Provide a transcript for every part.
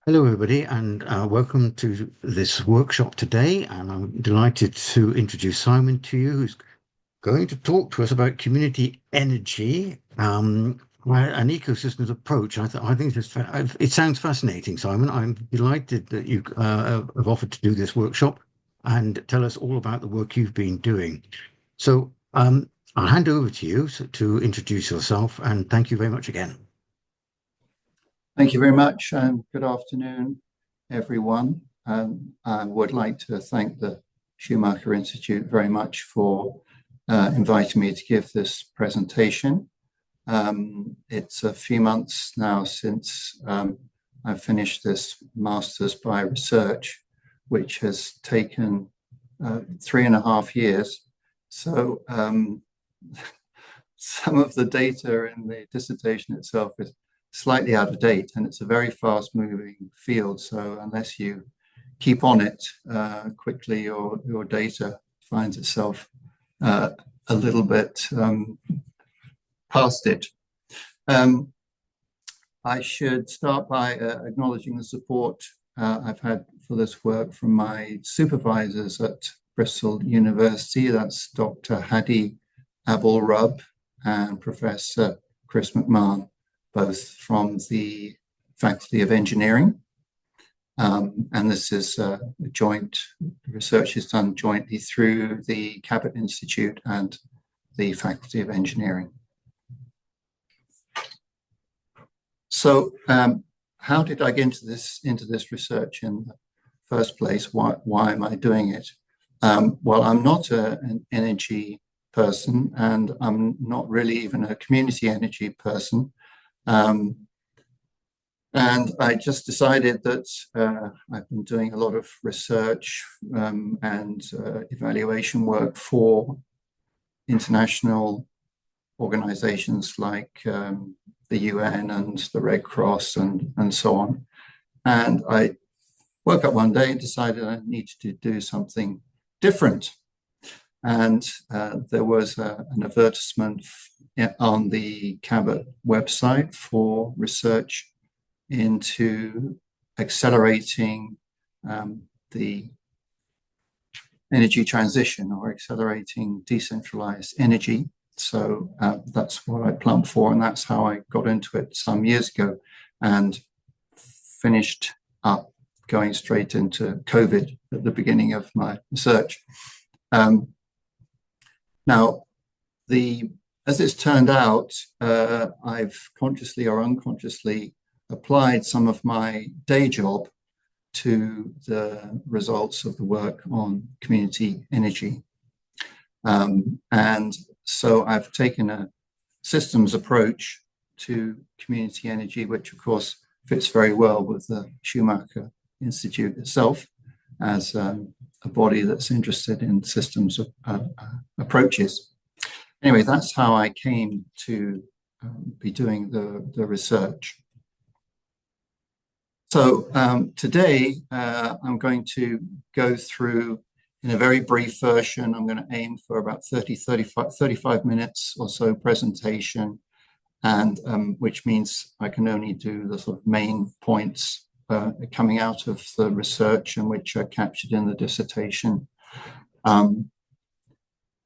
Hello, everybody, and welcome to this workshop today. And I'm delighted to introduce Simon to you, who's going to talk to us about community energy, an ecosystems approach. I think it sounds fascinating, Simon. I'm delighted that you have offered to do this workshop and tell us all about the work you've been doing. So I'll hand over to you to introduce yourself, and thank you very much again. Thank you very much, and good afternoon, everyone. I would like to thank the Schumacher Institute very much for inviting me to give this presentation. It's a few months now since I finished this Master's by Research, which has taken 3.5 years. So some of the data in the dissertation itself is slightly out of date, and it's a very fast moving field. So unless you keep on it quickly, your data finds itself a little bit past it. I should start by acknowledging the support I've had for this work from my supervisors at Bristol University. That's Dr. Hadi Abul-Rub and Professor Chris McMahon, both from the Faculty of Engineering. And this is joint research is done jointly through the Cabot Institute and the Faculty of Engineering. So how did I get into this research in the first place? Why am I doing it? Well, I'm not an energy person, and I'm not really even a community energy person. And I just decided that I've been doing a lot of research and evaluation work for international organizations like the UN and the Red Cross and so on. And I woke up one day and decided I needed to do something different. And there was an advertisement on the Cabot website for research into accelerating the energy transition or accelerating decentralized energy. So that's what I plumbed for, and that's how I got into it some years ago and finished up going straight into COVID at the beginning of my research. Now, as it's turned out, I've consciously or unconsciously applied some of my day job to the results of the work on community energy. And so I've taken a systems approach to community energy, which of course fits very well with the Schumacher Institute itself as a body that's interested in systems approaches. Anyway, that's how I came to be doing the research. So today I'm going to go through, in a very brief version, I'm going to aim for about 35 minutes or so presentation, and which means I can only do the sort of main points coming out of the research and which are captured in the dissertation.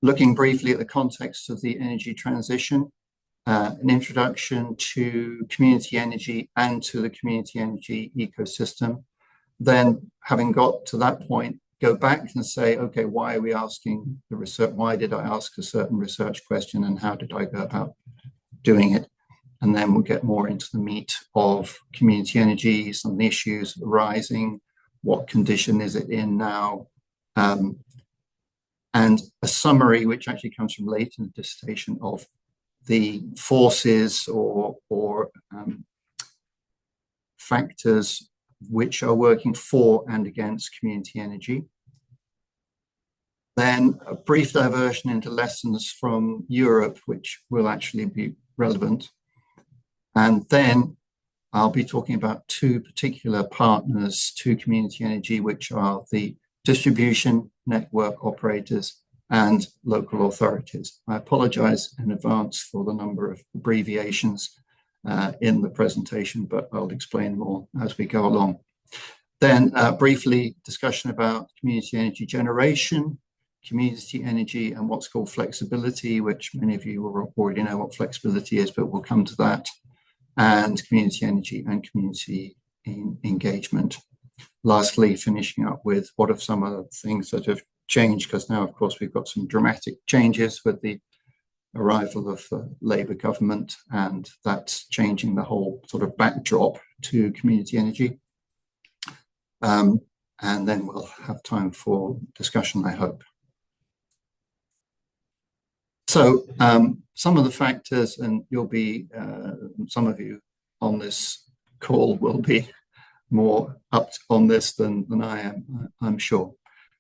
Looking briefly at the context of the energy transition, an introduction to community energy and to the community energy ecosystem. Then, having got to that point, go back and say, okay, why are we asking the research? Why did I ask a certain research question, and how did I go about doing it? And then we'll get more into the meat of community energy, some of the issues arising, what condition is it in now, and a summary, which actually comes from late in the dissertation, of the forces or factors which are working for and against community energy. Then a brief diversion into lessons from Europe, which will actually be relevant. And then I'll be talking about two particular partners to community energy, which are the distribution network operators and local authorities. I apologize in advance for the number of abbreviations in the presentation, but I'll explain more as we go along. Then briefly discussion about community energy generation, community energy and what's called flexibility, which many of you will already know what flexibility is, but we'll come to that, and community energy and community engagement. Lastly, finishing up with what are some of the things that have changed, because now, of course, we've got some dramatic changes with the arrival of the Labour government, and that's changing the whole sort of backdrop to community energy. And then we'll have time for discussion, I hope. So some of the factors, and you'll be, some of you on this call will be more up on this than I am, I'm sure.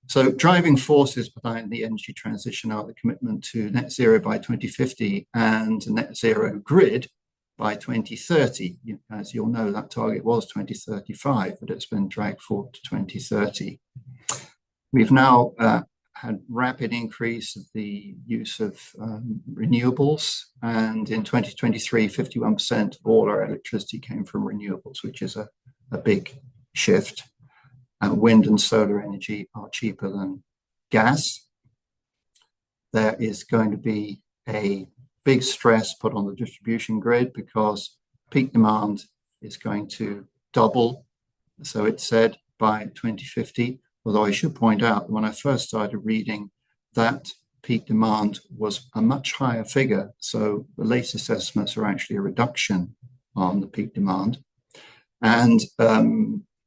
So driving forces behind the energy transition are the commitment to net zero by 2050 and net zero grid by 2030. As you'll know, that target was 2035, but it's been dragged forward to 2030. We've now had rapid increase of the use of renewables, and in 2023, 51% of all our electricity came from renewables, which is a big shift. Wind and solar energy are cheaper than gas. There is going to be a big stress put on the distribution grid because peak demand is going to double, so it's said, by 2050. Although I should point out, when I first started reading, that peak demand was a much higher figure. So the latest estimates are actually a reduction on the peak demand. And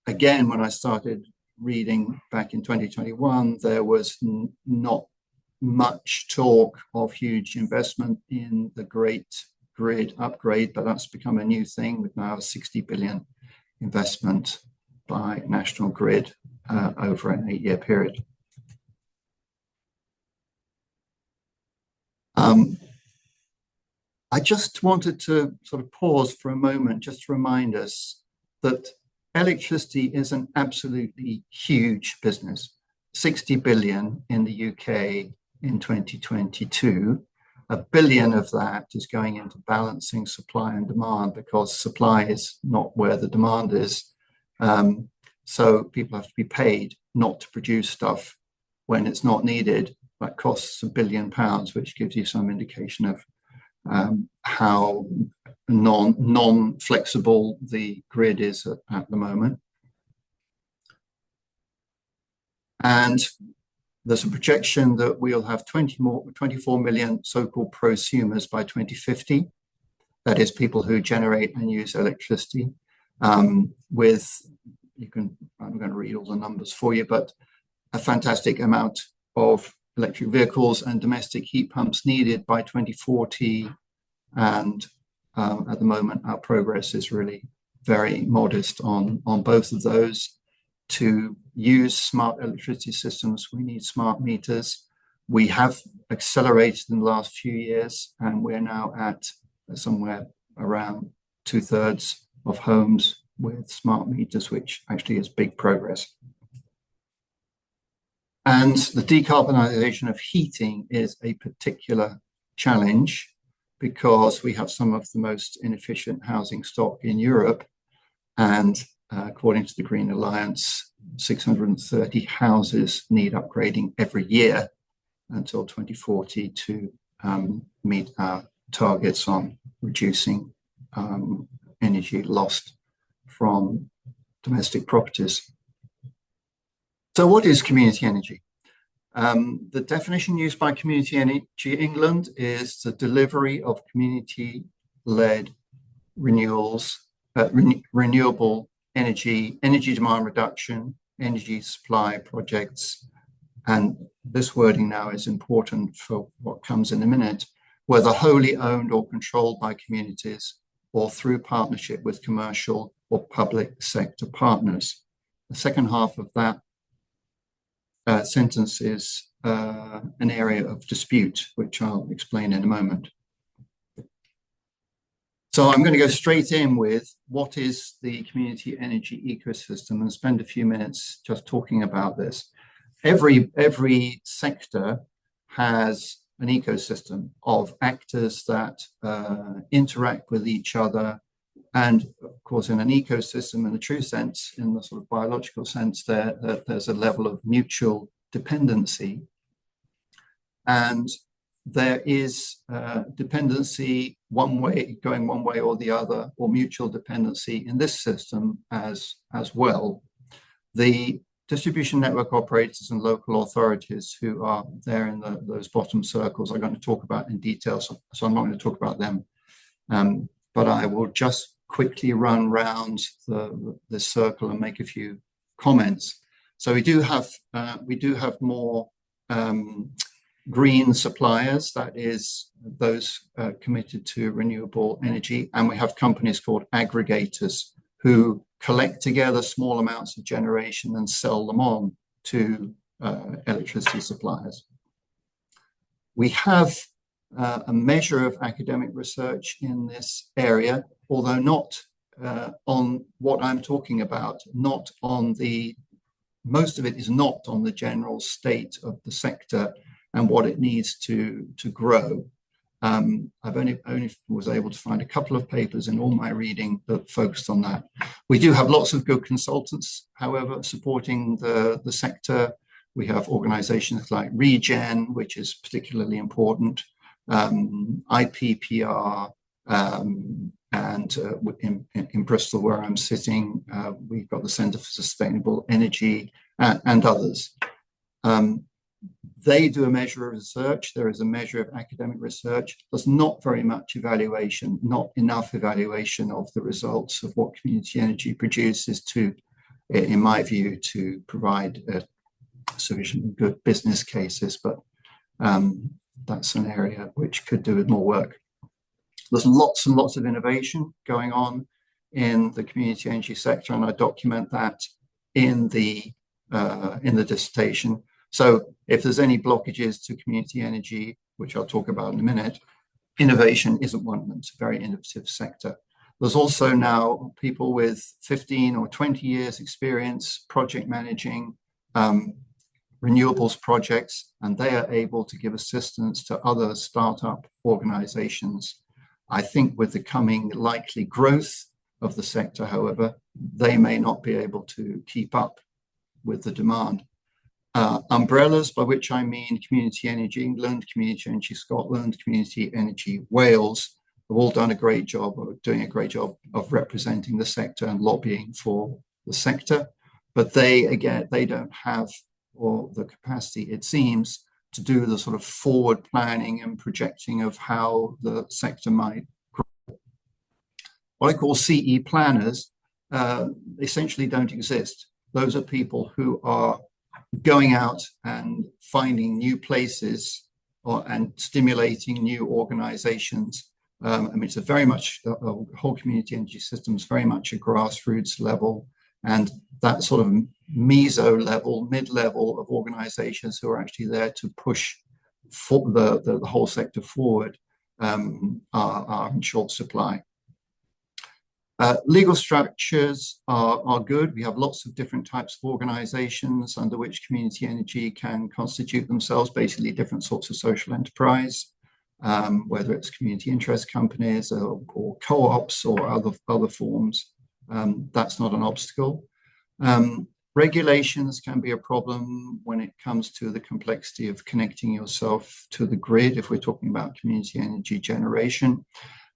again, when I started reading back in 2021, there was not much talk of huge investment in the great grid upgrade, but that's become a new thing with now a 60 billion investment by National Grid over an 8-year period. I just wanted to sort of pause for a moment just to remind us that electricity is an absolutely huge business. 60 billion in the UK in 2022. $1 billion of that is going into balancing supply and demand because supply is not where the demand is. So people have to be paid not to produce stuff when it's not needed. That costs £1 billion, which gives you some indication of how non-flexible the grid is at the moment. And there's a projection that we'll have 24 million so-called prosumers by 2050. That is people who generate and use electricity with, I'm going to read all the numbers for you, but a fantastic amount of electric vehicles and domestic heat pumps needed by 2040. And at the moment, our progress is really very modest on both of those. To use smart electricity systems, we need smart meters. We have accelerated in the last few years, and we're now at somewhere around 2/3 of homes with smart meters, which actually is big progress. And the decarbonisation of heating is a particular challenge because we have some of the most inefficient housing stock in Europe. And according to the Green Alliance, 630 houses need upgrading every year until 2040 to meet our targets on reducing energy lost from domestic properties. So what is community energy? The definition used by Community Energy England is the delivery of community-led renewable energy demand reduction, energy supply projects, and this wording now is important for what comes in a minute, whether wholly owned or controlled by communities or through partnership with commercial or public sector partners. The second half of that sentence is an area of dispute, which I'll explain in a moment. So I'm going to go straight in with what is the community energy ecosystem and spend a few minutes just talking about this. Every sector has an ecosystem of actors that interact with each other and course, in an ecosystem, in the true sense, in the sort of biological sense, there's a level of mutual dependency. And there is dependency one way, going one way or the other, or mutual dependency in this system as well. The distribution network operators and local authorities who are there in those bottom circles are going to talk about in detail, so I'm not going to talk about them. But I will just quickly run round the circle and make a few comments. So we do have more green suppliers, that is those committed to renewable energy, and we have companies called aggregators who collect together small amounts of generation and sell them on to electricity suppliers. We have a measure of academic research in this area, although not on what I'm talking about, not on most of it is not on the general state of the sector and what it needs to grow. I've only was able to find a couple of papers in all my reading that focused on that. We do have lots of good consultants, however, supporting the sector. We have organizations like Regen, which is particularly important, IPPR, and in Bristol, where I'm sitting, we've got the Centre for Sustainable Energy and others. They do a measure of research. There is a measure of academic research. There's not very much evaluation, not enough evaluation of the results of what community energy produces to, in my view, to provide sufficiently good business cases. But that's an area which could do with more work. There's lots and lots of innovation going on in the community energy sector, and I document that in the dissertation. So if there's any blockages to community energy, which I'll talk about in a minute, innovation isn't one of them. It's a very innovative sector. There's also now people with 15 or 20 years experience project managing renewables projects, and they are able to give assistance to other startup organizations. I think with the coming likely growth of the sector, however, they may not be able to keep up with the demand. Umbrellas, by which I mean Community Energy England, Community Energy Scotland, Community Energy Wales, have all done a great job, or doing a great job of representing the sector and lobbying for the sector. But they, again, they don't have or the capacity, it seems, to do the sort of forward planning and projecting of how the sector might grow. What I call CE planners essentially don't exist. Those are people who are going out and finding new places and stimulating new organizations. I mean, it's a very much, the whole community energy system is very much a grassroots level, and that sort of meso level, mid-level of organizations who are actually there to push for the whole sector forward are in short supply. Legal structures are good. We have lots of different types of organizations under which community energy can constitute themselves, basically different sorts of social enterprise, whether it's community interest companies or co-ops or other forms. That's not an obstacle. Regulations can be a problem when it comes to the complexity of connecting yourself to the grid, if we're talking about community energy generation.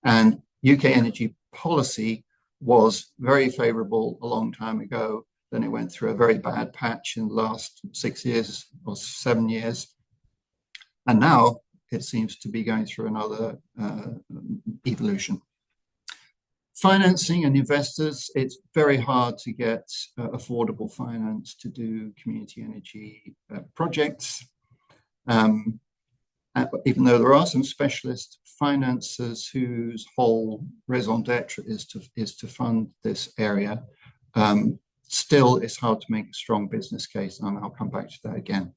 And UK energy policy was very favorable a long time ago. Then it went through a very bad patch in the last 6 years or 7 years. And now it seems to be going through another evolution. Financing and investors, it's very hard to get affordable finance to do community energy projects. Even though there are some specialist financiers whose whole raison d'etre is to fund this area, still it's hard to make a strong business case, and I'll come back to that again.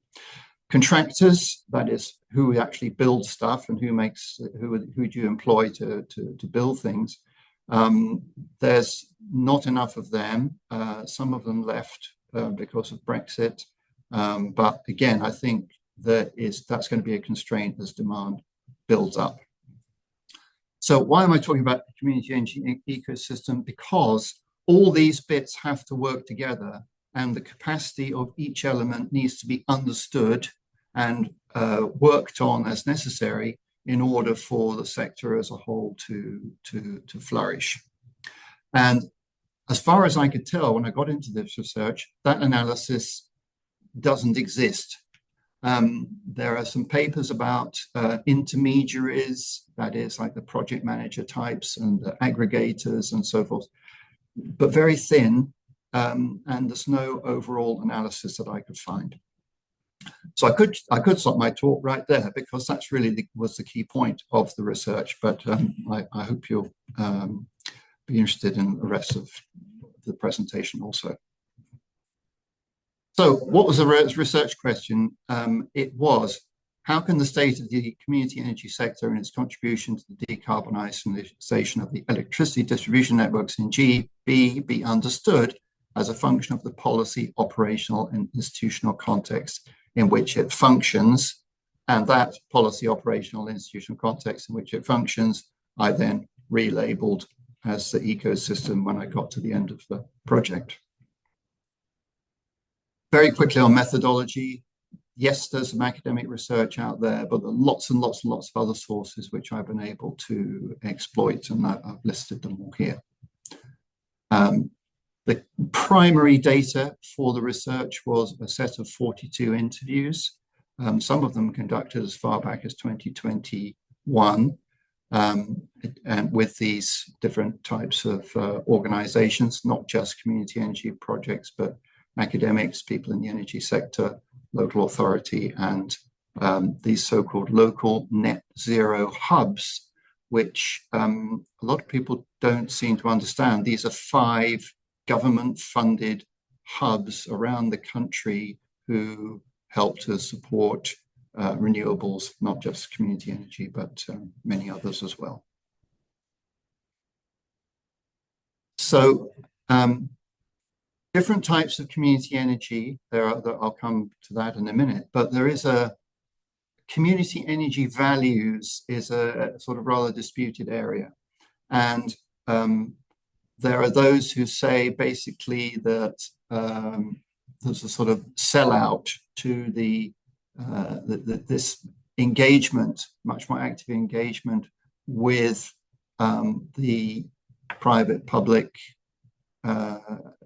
Contractors, that is who actually build stuff and who do you employ to build things. There's not enough of them. Some of them left because of Brexit, but again, I think that's going to be a constraint as demand builds up. So why am I talking about the community energy ecosystem? Because all these bits have to work together, and the capacity of each element needs to be understood and worked on as necessary in order for the sector as a whole to flourish. And as far as I could tell, when I got into this research, that analysis doesn't exist. There are some papers about intermediaries, that is like the project manager types and the aggregators and so forth, but very thin, and there's no overall analysis that I could find. So I could stop my talk right there, because that's really was the key point of the research, but I hope you'll be interested in the rest of the presentation also. So what was the research question? It was, how can the state of the community energy sector and its contribution to the decarbonisation of the electricity distribution networks in GB be understood as a function of the policy, operational and institutional context in which it functions? And that policy, operational, institutional context in which it functions, I then relabeled as the ecosystem when I got to the end of the project. Very quickly on methodology, yes, there's some academic research out there, but there are lots and lots and lots of other sources which I've been able to exploit, and I've listed them all here. The primary data for the research was a set of 42 interviews, some of them conducted as far back as 2021, and with these different types of organizations, not just community energy projects, but academics, people in the energy sector, local authority, and these so-called local net zero hubs, which a lot of people don't seem to understand. These are 5 government-funded hubs around the country who help to support renewables, not just community energy, but many others as well. So different types of community energy, I'll come to that in a minute, but there is a community energy values is a sort of rather disputed area. And there are those who say basically that there's a sort of sellout to this engagement, much more active engagement with the private public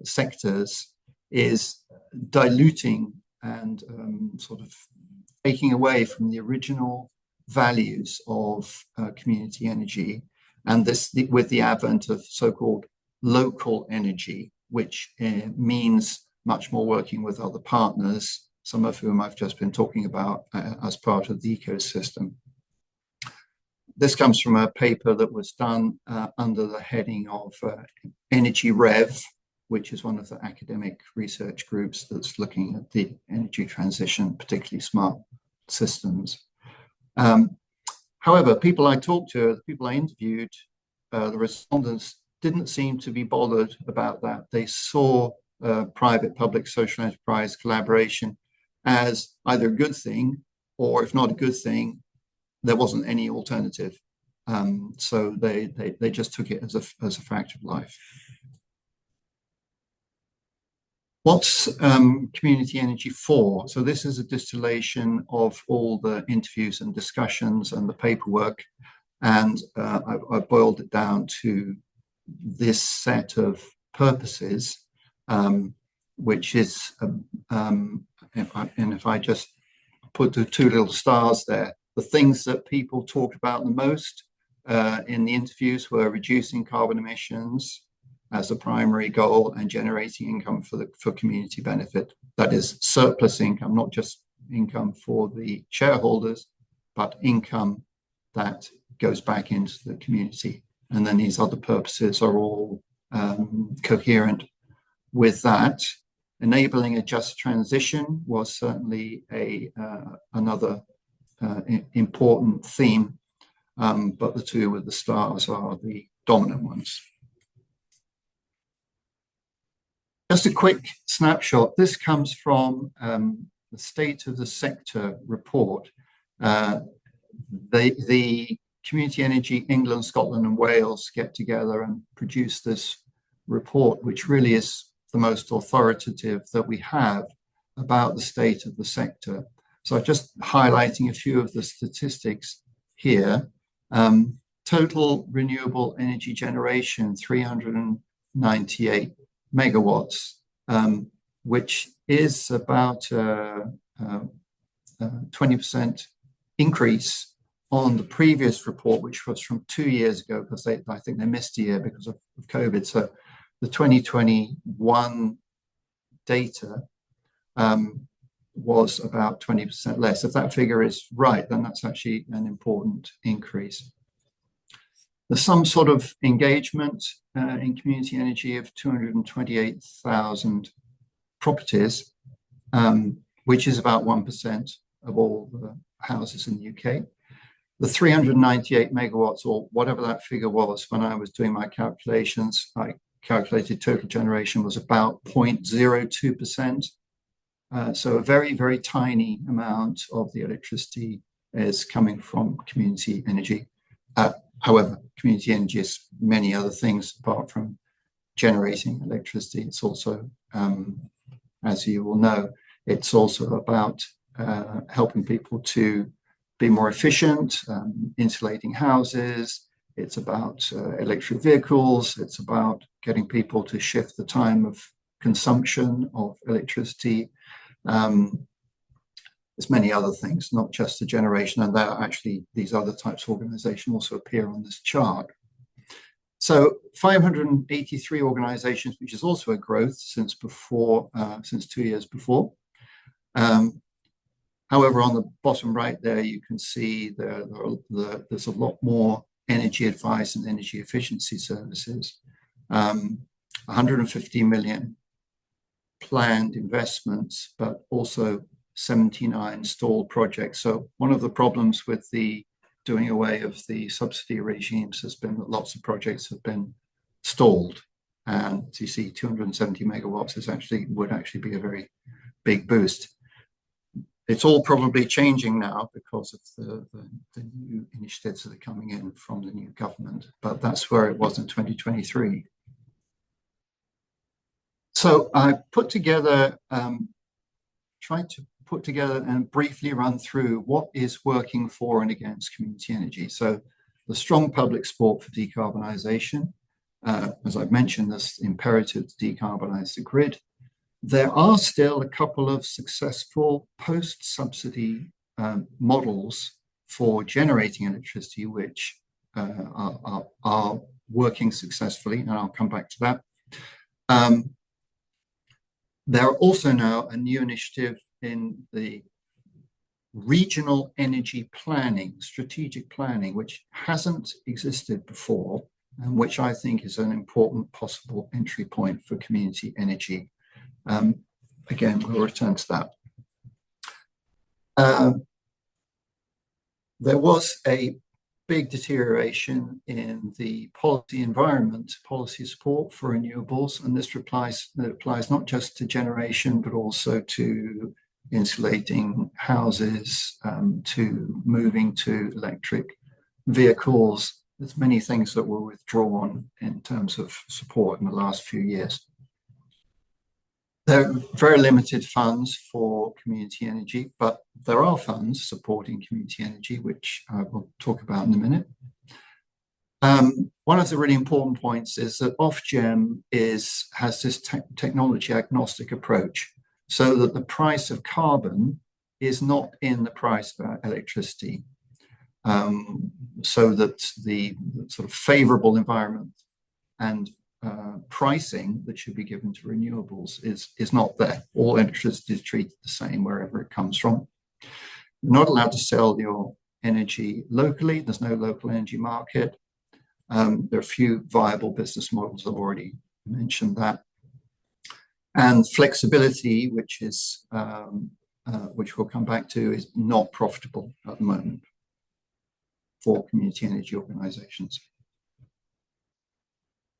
sectors is diluting and sort of taking away from the original values of community energy, and this with the advent of so-called local energy, which means much more working with other partners, some of whom I've just been talking about as part of the ecosystem. This comes from a paper that was done under the heading of Energy Rev, which is one of the academic research groups that's looking at the energy transition, particularly smart systems. However, people I talked to, the people I interviewed, the respondents didn't seem to be bothered about that. They saw private-public social enterprise collaboration as either a good thing, or if not a good thing, there wasn't any alternative. So they just took it as a fact of life. What's community energy for? So this is a distillation of all the interviews and discussions and the paperwork, and I boiled it down to this set of purposes, which is, and if I just put the 2 little stars there, the things that people talked about the most in the interviews were reducing carbon emissions as a primary goal and generating income for community benefit. That is surplus income, not just income for the shareholders, but income that goes back into the community. And then these other purposes are all coherent with that. Enabling a just transition was certainly another important theme, but the 2 with the stars are the dominant ones. Just a quick snapshot. This comes from the State of the Sector report. The Community Energy England, Scotland, and Wales get together and produce this report, which really is the most authoritative that we have about the state of the sector. So I'm just highlighting a few of the statistics here. Total renewable energy generation, 398 megawatts, which is about a 20% increase on the previous report, which was from 2 years ago, because I think they missed a year because of COVID. So the 2021 data was about 20% less. If that figure is right, then that's actually an important increase. There's some sort of engagement in community energy of 228,000 properties, which is about 1% of all the houses in the UK. The 398 megawatts, or whatever that figure was, when I was doing my calculations, I calculated total generation was about 0.02%. So a very, very tiny amount of the electricity is coming from community energy. However, community energy is many other things apart from generating electricity. It's also, as you will know, it's also about helping people to be more efficient, insulating houses. It's about electric vehicles. It's about getting people to shift the time of consumption of electricity. There's many other things, not just the generation, and there are actually these other types of organizations also appear on this chart. So 583 organizations, which is also a growth since 2 years before. However, on the bottom right there, you can see there's a lot more energy advice and energy efficiency services. 150 million planned investments, but also 79 stalled projects. So one of the problems with the doing away of the subsidy regimes has been that lots of projects have been stalled. And as you see, 270 megawatts would actually be a very big boost. It's all probably changing now because of the new initiatives that are coming in from the new government, but that's where it was in 2023. So I put together, tried to put together and briefly run through what is working for and against community energy. So the strong public support for decarbonisation, as I've mentioned, this imperative to decarbonise the grid. There are still a couple of successful post-subsidy models for generating electricity, which are working successfully, and I'll come back to that. There are also now a new initiative in the regional energy planning, strategic planning, which hasn't existed before, and which I think is an important possible entry point for community energy. Again, we'll return to that. There was a big deterioration in the policy environment, policy support for renewables, and this applies not just to generation, but also to insulating houses, to moving to electric vehicles. There's many things that were withdrawn in terms of support in the last few years. There are very limited funds for community energy, but there are funds supporting community energy, which I will talk about in a minute. One of the really important points is that Ofgem has this technology agnostic approach, so that the price of carbon is not in the price of electricity, so that the sort of favorable environment and pricing that should be given to renewables is not there. All electricity is treated the same wherever it comes from. You're not allowed to sell your energy locally. There's no local energy market. There are a few viable business models. I've already mentioned that. And flexibility, which we'll come back to, is not profitable at the moment for community energy organizations.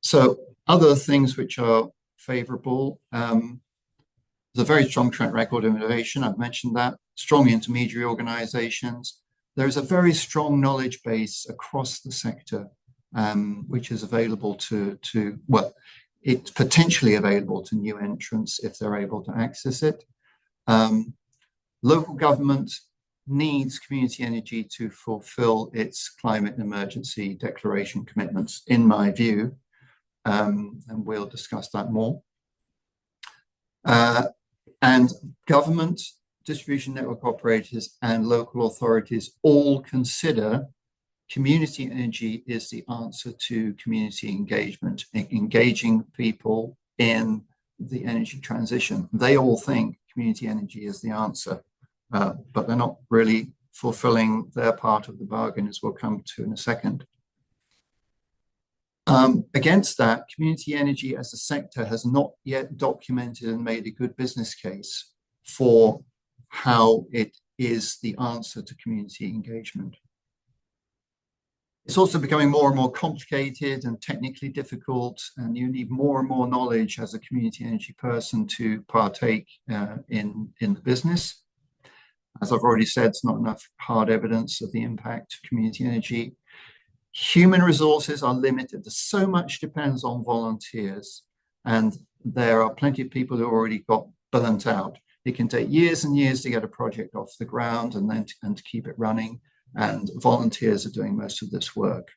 So other things which are favorable, there's a very strong track record of innovation. I've mentioned that. Strong intermediary organizations. there is a very strong knowledge base across the sector, which is available well, it's potentially available to new entrants if they're able to access it. Local government needs community energy to fulfill its climate emergency declaration commitments, in my view, and we'll discuss that more. And government, distribution network operators, and local authorities all consider community energy is the answer to community engagement, engaging people in the energy transition. They all think community energy is the answer, but they're not really fulfilling their part of the bargain, as we'll come to in a second. Against that, community energy as a sector has not yet documented and made a good business case for how it is the answer to community engagement. It's also becoming more and more complicated and technically difficult, and you need more and more knowledge as a community energy person to partake in the business. As I've already said, it's not enough hard evidence of the impact of community energy. Human resources are limited. So much depends on volunteers, and there are plenty of people who already got burnt out. It can take years and years to get a project off the ground and then to keep it running, and volunteers are doing most of this work.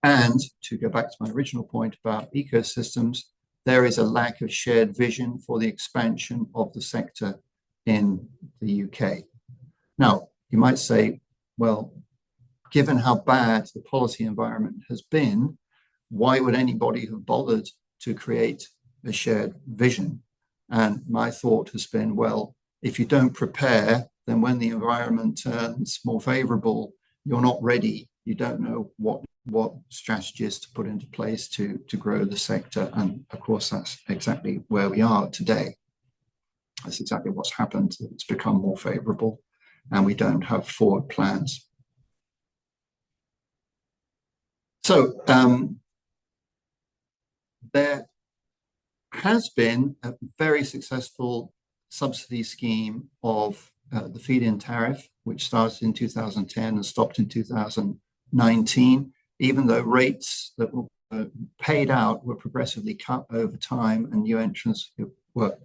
And to go back to my original point about ecosystems, there is a lack of shared vision for the expansion of the sector in the UK. Now, you might say, well, given how bad the policy environment has been, why would anybody have bothered to create a shared vision? And my thought has been, well, if you don't prepare, then when the environment turns more favorable, you're not ready. You don't know what strategies to put into place to grow the sector. And of course, that's exactly where we are today. That's exactly what's happened. It's become more favorable, and we don't have forward plans. So there has been a very successful subsidy scheme of the feed-in tariff, which started in 2010 and stopped in 2019, even though rates that were paid out were progressively cut over time, and new entrants were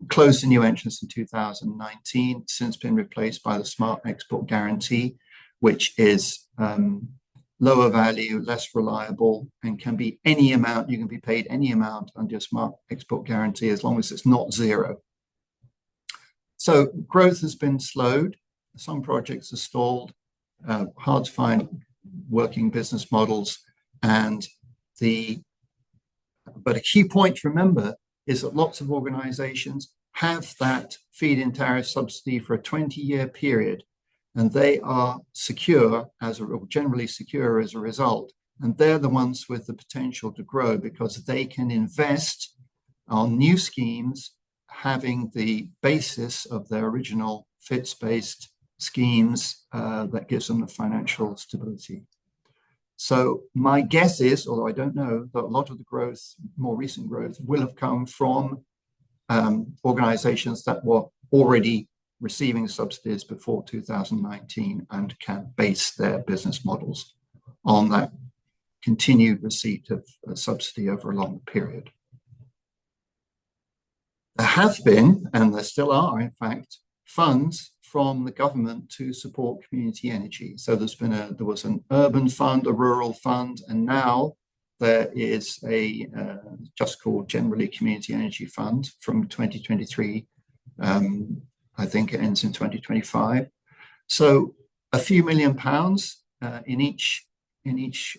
closed to new entrants in 2019, since been replaced by the Smart Export Guarantee, which is lower value, less reliable, and can be any amount. You can be paid any amount under a Smart Export Guarantee as long as it's not zero. So growth has been slowed. Some projects are stalled, hard to find working business models. But a key point to remember is that lots of organizations have that feed-in tariff subsidy for a 20-year period, and they are secure generally secure as a result. And they're the ones with the potential to grow because they can invest on new schemes having the basis of their original FITS-based schemes that gives them the financial stability. So my guess is, although I don't know, that a lot of the growth, more recent growth, will have come from organizations that were already receiving subsidies before 2019 and can base their business models on that continued receipt of a subsidy over a long period. There have been, and there still are, in fact, funds from the government to support community energy. So there was an urban fund, a rural fund, and now there is a just called generally Community Energy Fund from 2023. I think it ends in 2025. So a few £1 million in each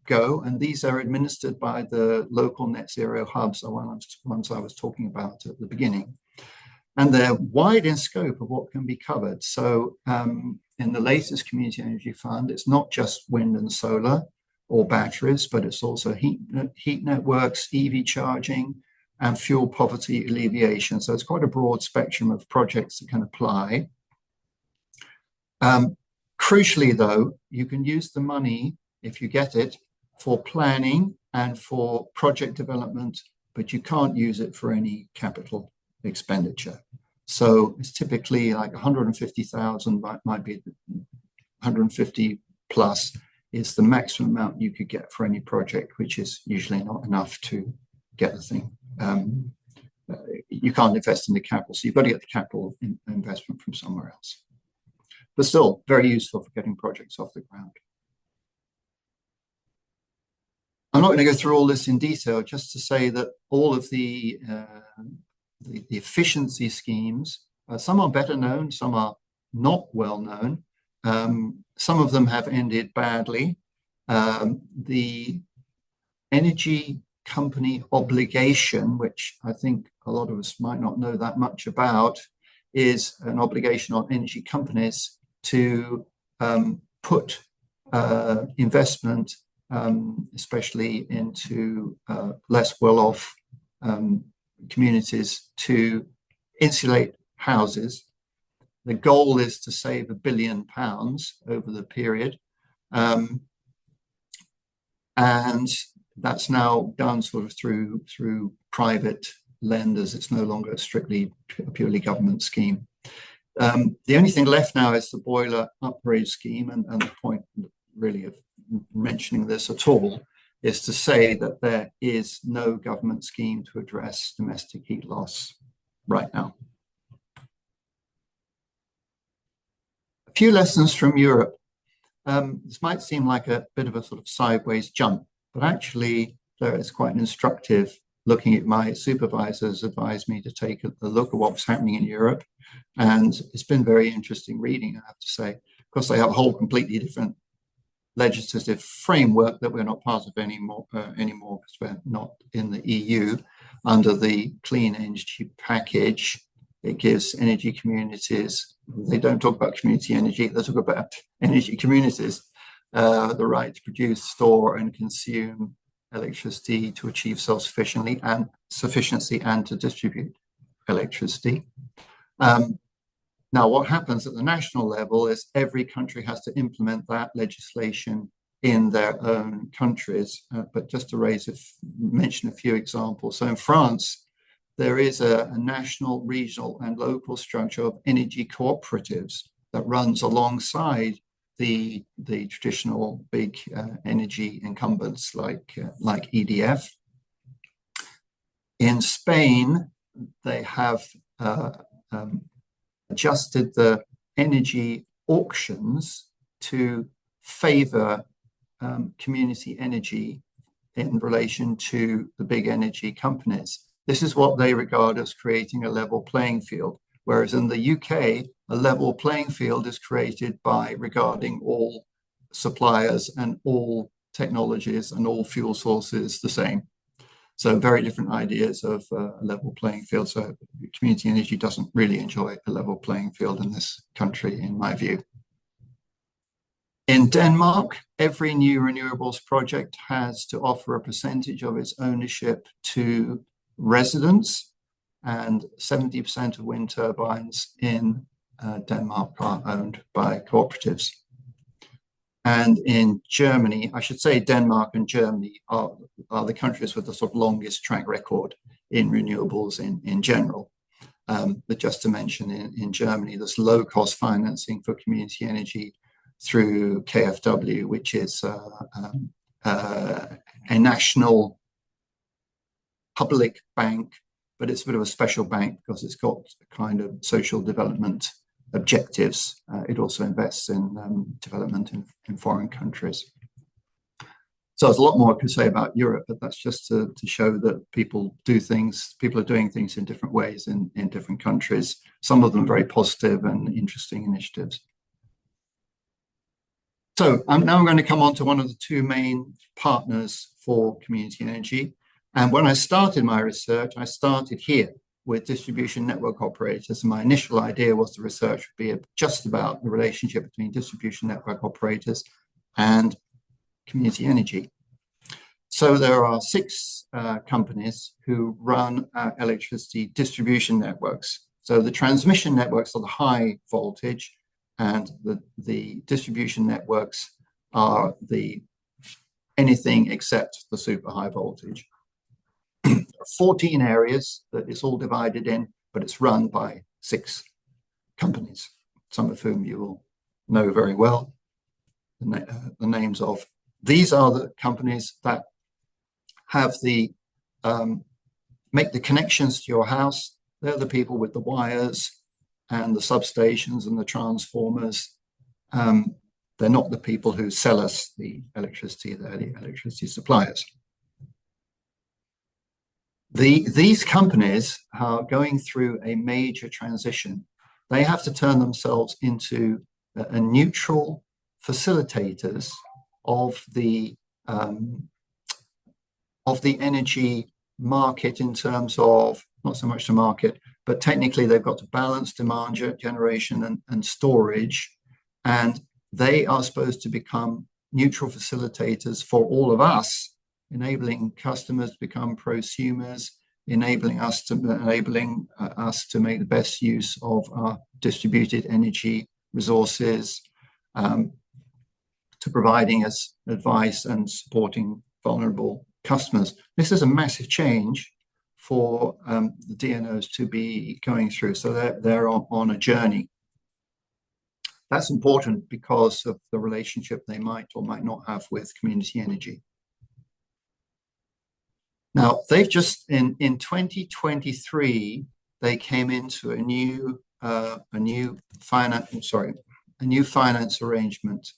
go, and these are administered by the local net zero hubs, the ones I was talking about at the beginning. And they're wide in scope of what can be covered. So in the latest Community Energy Fund, it's not just wind and solar or batteries, but it's also heat networks, EV charging, and fuel poverty alleviation. So it's quite a broad spectrum of projects that can apply. Crucially, though, you can use the money, if you get it, for planning and for project development, but you can't use it for any capital expenditure. So it's typically like 150,000 might be 150 plus is the maximum amount you could get for any project, which is usually not enough to get the thing. You can't invest in the capital, so you've got to get the capital investment from somewhere else. But still, very useful for getting projects off the ground. I'm not going to go through all this in detail, just to say that all of the efficiency schemes, some are better known, some are not well known. Some of them have ended badly. The energy company obligation, which I think a lot of us might not know that much about, is an obligation on energy companies to put investment, especially into less well-off communities, to insulate houses. The goal is to save £1 billion over the period. And that's now done sort of through private lenders. It's no longer strictly a purely government scheme. The only thing left now is the boiler upgrade scheme, and the point really of mentioning this at all is to say that there is no government scheme to address domestic heat loss right now. A few lessons from Europe. This might seem like a bit of a sort of sideways jump, but actually there is quite an instructive. Looking at my supervisors advised me to take a look at what's happening in Europe, and it's been very interesting reading, I have to say. Of course, they have a whole completely different legislative framework that we're not part of anymore because we're not in the EU. Under the Clean Energy Package, it gives energy communities, they don't talk about community energy, they talk about energy communities, the right to produce, store and consume electricity, to achieve self-sufficiency and to distribute electricity. Now, what happens at the national level is every country has to implement that legislation in their own countries. But just to mention a few examples. So in France, there is a national, regional and local structure of energy cooperatives that runs alongside the traditional big energy incumbents like EDF. In Spain, they have adjusted the energy auctions to favor community energy in relation to the big energy companies. This is what they regard as creating a level playing field. Whereas in the UK, a level playing field is created by regarding all suppliers and all technologies and all fuel sources the same. So very different ideas of a level playing field. So community energy doesn't really enjoy a level playing field in this country, in my view. In Denmark, every new renewables project has to offer a percentage of its ownership to residents, and 70% of wind turbines in Denmark are owned by cooperatives. And in Germany, I should say Denmark and Germany are the countries with the sort of longest track record in renewables in general. But just to mention, in Germany, there's low-cost financing for community energy through KfW, which is a national public bank, but it's a bit of a special bank because it's got kind of social development objectives. It also invests in development in foreign countries. So there's a lot more I could say about Europe, but that's just to show that people are doing things in different ways in different countries, some of them very positive and interesting initiatives. So now I'm going to come on to one of the two main partners for community energy. And when I started my research, I started here with distribution network operators. And my initial idea was the research would be just about the relationship between distribution network operators and community energy. So there are 6 companies who run electricity distribution networks. So the transmission networks are the high voltage, and the distribution networks are anything except the super high voltage. 14 areas that it's all divided in, but it's run by 6 companies, some of whom you will know very well. the names of. These are the companies that have the make the connections to your house. They're the people with the wires and the substations and the transformers. They're not the people who sell us the electricity. They're the electricity suppliers. These companies are going through a major transition. They have to turn themselves into a neutral facilitators of the energy market, in terms of not so much the market, but technically they've got to balance demand generation and storage, and they are supposed to become neutral facilitators for all of us, enabling customers to become prosumers, enabling us to make the best use of our distributed energy resources, to providing us advice and supporting vulnerable customers. This is a massive change for the DNOs to be going through. So they're on a journey. That's important because of the relationship they might or might not have with community energy. Now, they've just in 2023, they came into a new finance arrangement,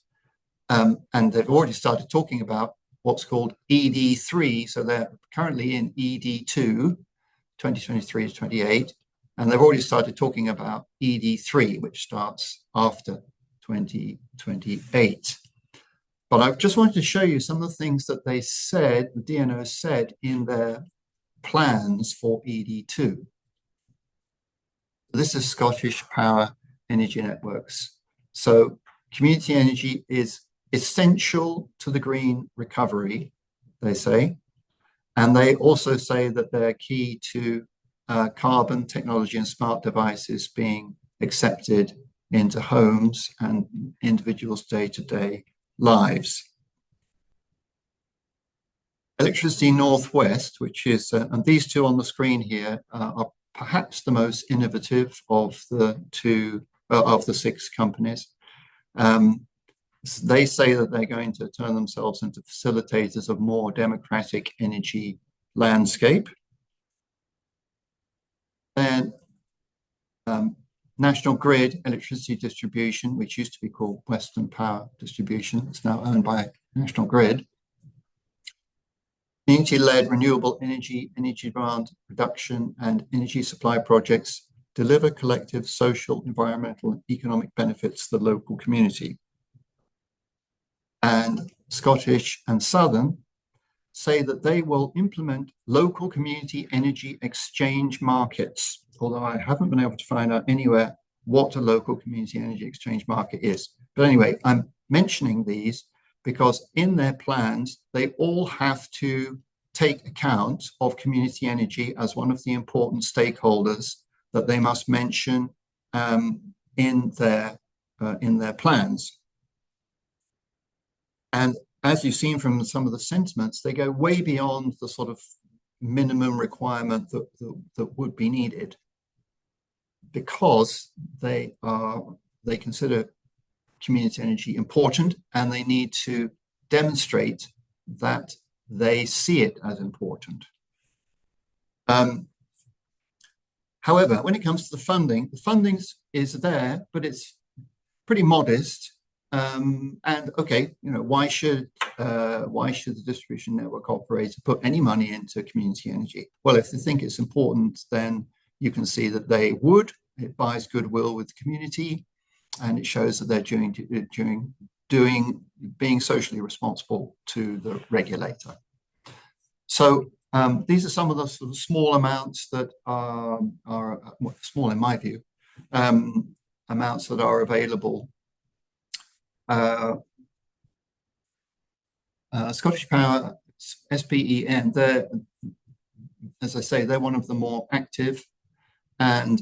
and they've already started talking about what's called ED3. So they're currently in ED2, 2023 to 28, and they've already started talking about ED3, which starts after 2028. But I just wanted to show you some of the things that they said, the DNO said in their plans for ED2. This is Scottish Power Energy Networks. So community energy is essential to the green recovery, they say. And they also say that they're key to carbon technology and smart devices being accepted into homes and individuals' day-to-day lives. Electricity Northwest, which is, and these two on the screen here are perhaps the most innovative of the six companies. They say that they're going to turn themselves into facilitators of more democratic energy landscape. And National Grid Electricity Distribution, which used to be called Western Power Distribution, is now owned by National Grid. Community-led renewable energy demand reduction, and energy supply projects deliver collective social, environmental, and economic benefits to the local community. And Scottish and Southern say that they will implement local community energy exchange markets, although I haven't been able to find out anywhere what a local community energy exchange market is. But anyway, I'm mentioning these because in their plans, they all have to take account of community energy as one of the important stakeholders that they must mention in their plans. And as you've seen from some of the sentiments, they go way beyond the sort of minimum requirement that would be needed, because they consider community energy important, and they need to demonstrate that they see it as important. However, when it comes to the funding is there, but it's pretty modest. And okay, why should the distribution network operator put any money into community energy? Well, if they think it's important, then you can see that they would. It buys goodwill with the community, and it shows that they're being socially responsible to the regulator. So these are some of the sort of small amounts that are small in my view, amounts that are available. Scottish Power, SPEN, as I say, they're one of the more active, and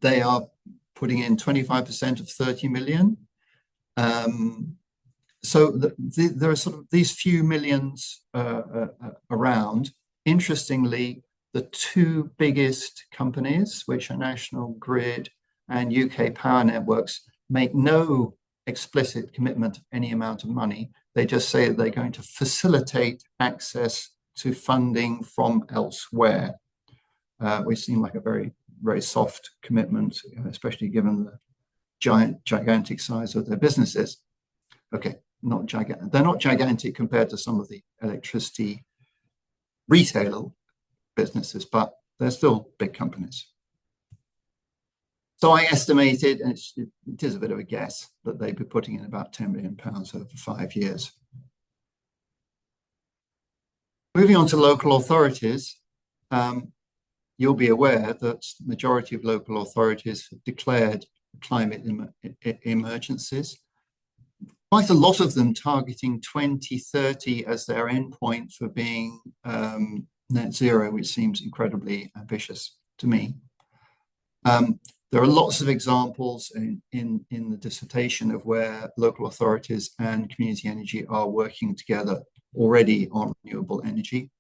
they are putting in 25% of 30 million. So there are sort of these few millions around. Interestingly, the two biggest companies, which are National Grid and UK Power Networks, make no explicit commitment of any amount of money. They just say that they're going to facilitate access to funding from elsewhere, which seemed like a very, very soft commitment, especially given the gigantic size of their businesses. Okay, not gigantic. They're not gigantic compared to some of the electricity retail businesses, but they're still big companies. So I estimated, and it is a bit of a guess, that they'd be putting in about £10 million over 5 years. Moving on to local authorities, you'll be aware that the majority of local authorities have declared climate emergencies. Quite a lot of them targeting 2030 as their endpoint for being net zero, which seems incredibly ambitious to me. There are lots of examples in the dissertation of where local authorities and community energy are working together already on renewable energy.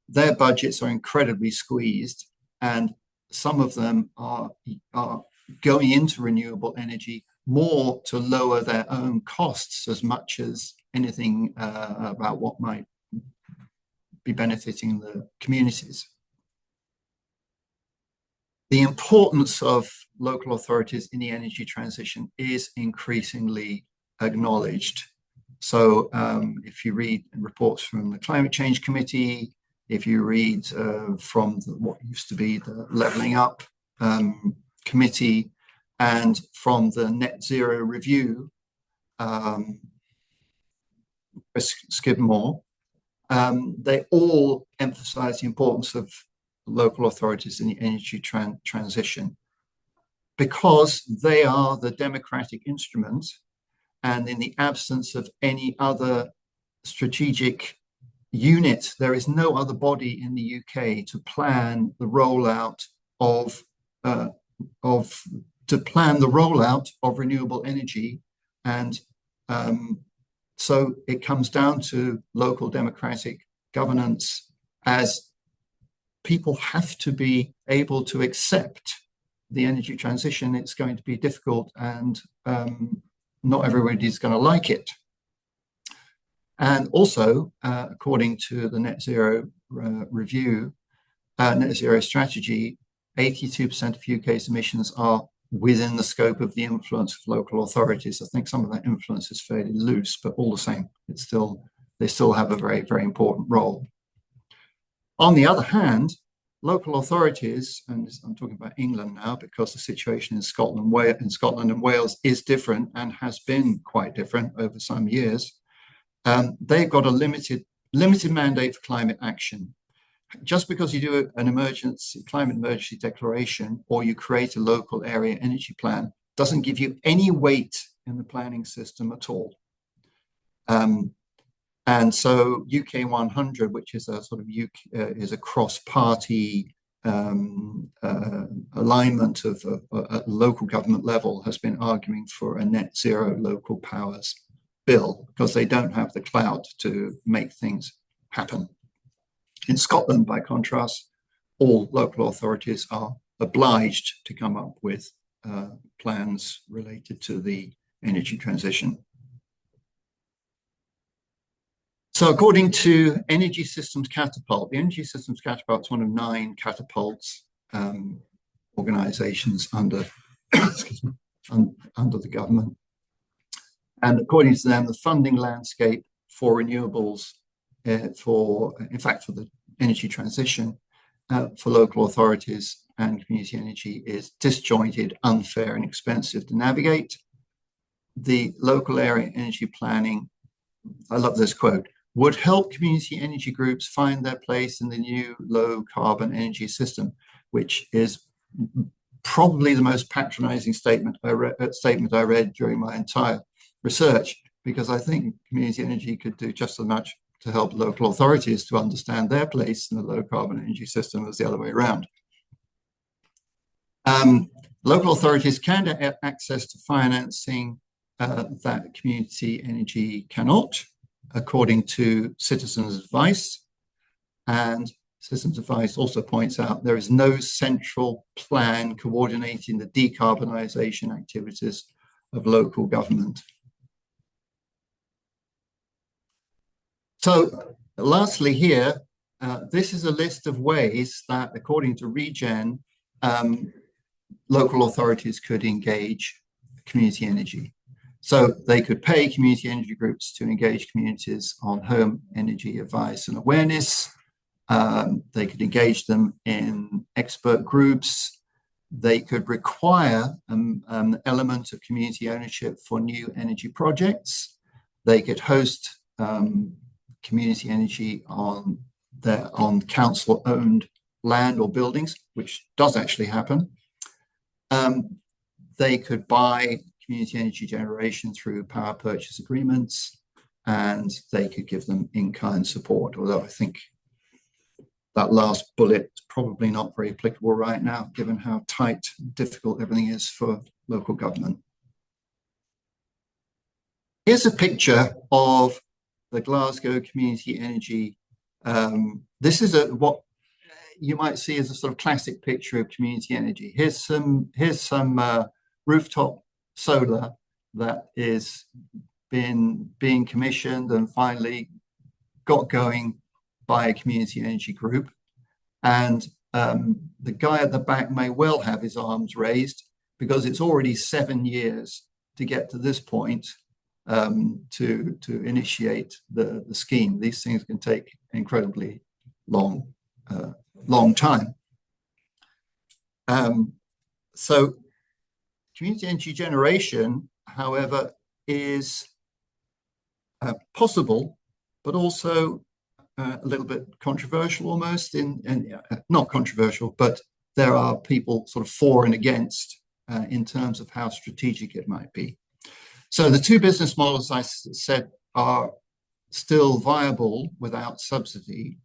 Their budgets are incredibly squeezed, and some of them are going into renewable energy more to lower their own costs as much as anything about what might be benefiting the communities. The importance of local authorities in the energy transition is increasingly acknowledged. So if you read reports from the Climate Change Committee, if you read from what used to be the Levelling Up Committee, and from the Net Zero Review, Skidmore, they all emphasize the importance of local authorities in the energy transition, because they are the democratic instrument, and in the absence of any other strategic unit, there is no other body in the UK to plan the rollout of renewable energy. And so it comes down to local democratic governance, as people have to be able to accept the energy transition. It's going to be difficult, and not everybody's going to like it. And also, according to the Net Zero Review, Net Zero Strategy, 82% of UK's emissions are within the scope of the influence of local authorities. I think some of that influence is fairly loose, but all the same, they still have a very, very important role. On the other hand, local authorities, and I'm talking about England now because the situation in Scotland and Wales is different and has been quite different over some years. They've got a limited mandate for climate action. Just because you do an climate emergency declaration, or you create a local area energy plan, doesn't give you any weight in the planning system at all. And so UK 100, which is a sort of is a cross-party alignment of at local government level, has been arguing for a net zero local powers bill, because they don't have the clout to make things happen. In Scotland, by contrast, all local authorities are obliged to come up with plans related to the energy transition. So according to Energy Systems Catapult, the Energy Systems Catapult is one of 9 catapults organizations under, under the government. And according to them, the funding landscape for renewables, for the energy transition, for local authorities and community energy is disjointed, unfair, and expensive to navigate. The local area energy planning, I love this quote, would help community energy groups find their place in the new low carbon energy system, which is probably the most patronizing statement I read during my entire research, because I think community energy could do just as much to help local authorities to understand their place in the low carbon energy system as the other way around. Local authorities can get access to financing that community energy cannot, according to Citizens Advice. And Citizens Advice also points out there is no central plan coordinating the decarbonisation activities of local government. So lastly here, this is a list of ways that, according to Regen, local authorities could engage community energy. So they could pay community energy groups to engage communities on home energy advice and awareness. They could engage them in expert groups. They could require an element of community ownership for new energy projects. They could host community energy on council-owned land or buildings, which does actually happen. They could buy community energy generation through power purchase agreements, and they could give them in-kind support, although I think that last bullet is probably not very applicable right now, given how tight and difficult everything is for local government. Here's a picture of the Glasgow Community Energy. This is what you might see as a sort of classic picture of community energy. Here's some rooftop solar that is being commissioned and finally got going by a community energy group. And the guy at the back may well have his arms raised because it's already 7 years to get to this point to initiate the scheme. These things can take incredibly long time. So community energy generation, however, is possible, but also a little bit controversial almost, not controversial, but there are people sort of for and against in terms of how strategic it might be. So the two business models I said are still viable without subsidy.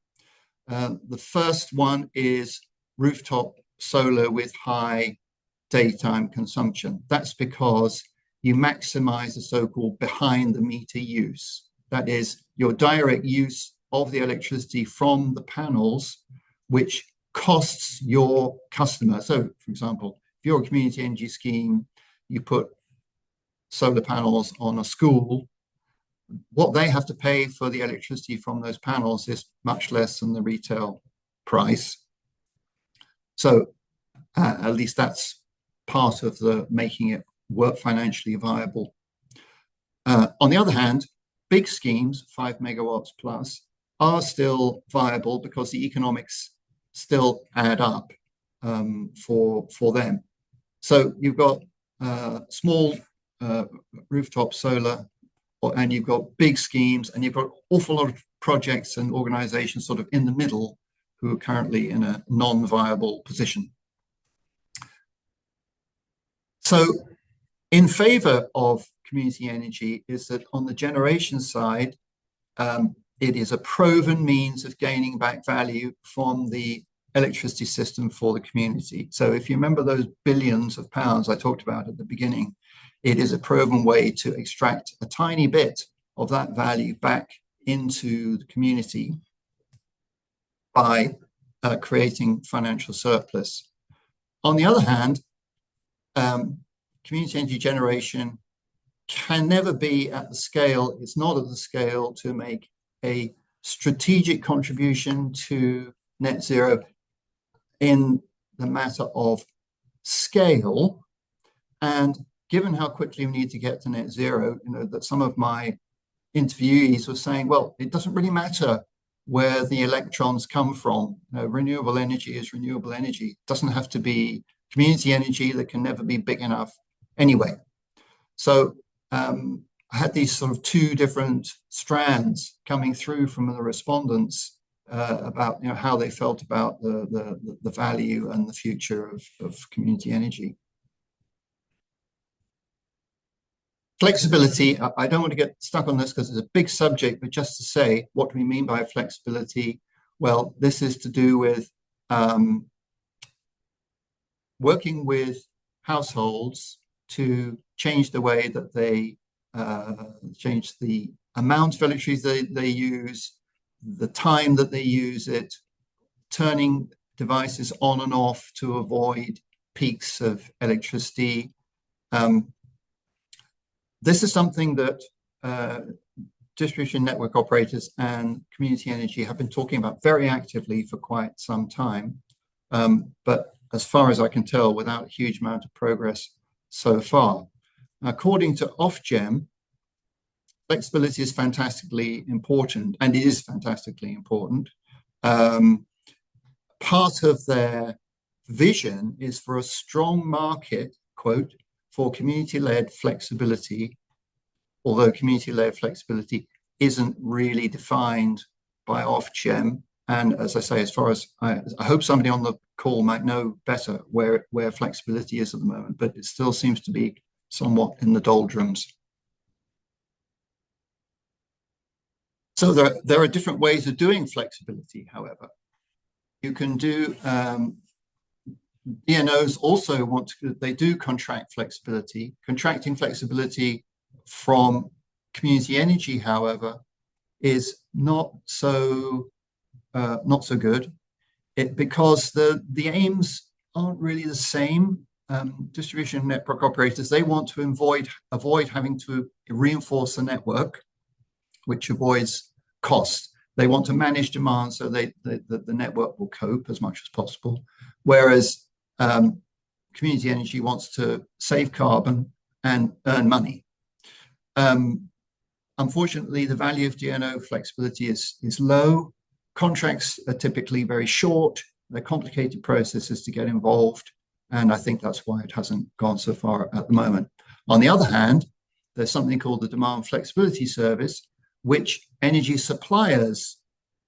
The first one is rooftop solar with high daytime consumption. That's because you maximize the so-called behind the meter use. That is your direct use of the electricity from the panels, which costs your customer. So, for example, if you're a community energy scheme, you put solar panels on a school, what they have to pay for the electricity from those panels is much less than the retail price. So at least that's part of the making it work financially viable. On the other hand, big schemes, 5 megawatts plus, are still viable because the economics still add up for them. So you've got small rooftop solar, and you've got big schemes, and you've got an awful lot of projects and organizations sort of in the middle who are currently in a non-viable position. So in favor of community energy is that on the generation side, it is a proven means of gaining back value from the electricity system for the community. So if you remember those billions of pounds I talked about at the beginning, it is a proven way to extract a tiny bit of that value back into the community by creating financial surplus. On the other hand, community energy generation can never be at the scale, it's not at the scale to make a strategic contribution to net zero in the matter of scale. And given how quickly we need to get to net zero, you know, that some of my interviewees were saying, well, it doesn't really matter where the electrons come from. You know, renewable energy is renewable energy. It doesn't have to be community energy that can never be big enough anyway. So I had these sort of two different strands coming through from the respondents about, you know, how they felt about the value and the future of community energy. Flexibility, I don't want to get stuck on this because it's a big subject, but just to say, what do we mean by flexibility? Well, this is to do with working with households to change the way that they change the amount of electricity they use, the time that they use it, turning devices on and off to avoid peaks of electricity, This is something that distribution network operators and community energy have been talking about very actively for quite some time. But as far as I can tell, without a huge amount of progress so far. According to Ofgem, flexibility is fantastically important, and it is fantastically important. Part of their vision is for a strong market, quote, for community-led flexibility, although community-led flexibility isn't really defined by Ofgem. And as I say, as far as I hope somebody on the call might know better where flexibility is at the moment, but it still seems to be somewhat in the doldrums. So there are different ways of doing flexibility, however. You can do, DNOs also they do contract flexibility. Contracting flexibility from community energy, however, is not so good, because the aims aren't really the same. Distribution network operators, they want to avoid having to reinforce the network, which avoids cost. They want to manage demand so the network will cope as much as possible, whereas community energy wants to save carbon and earn money. Unfortunately, the value of DNO flexibility is low. Contracts are typically very short. They're complicated processes to get involved, and I think that's why it hasn't gone so far at the moment. On the other hand, there's something called the Demand Flexibility Service, which energy suppliers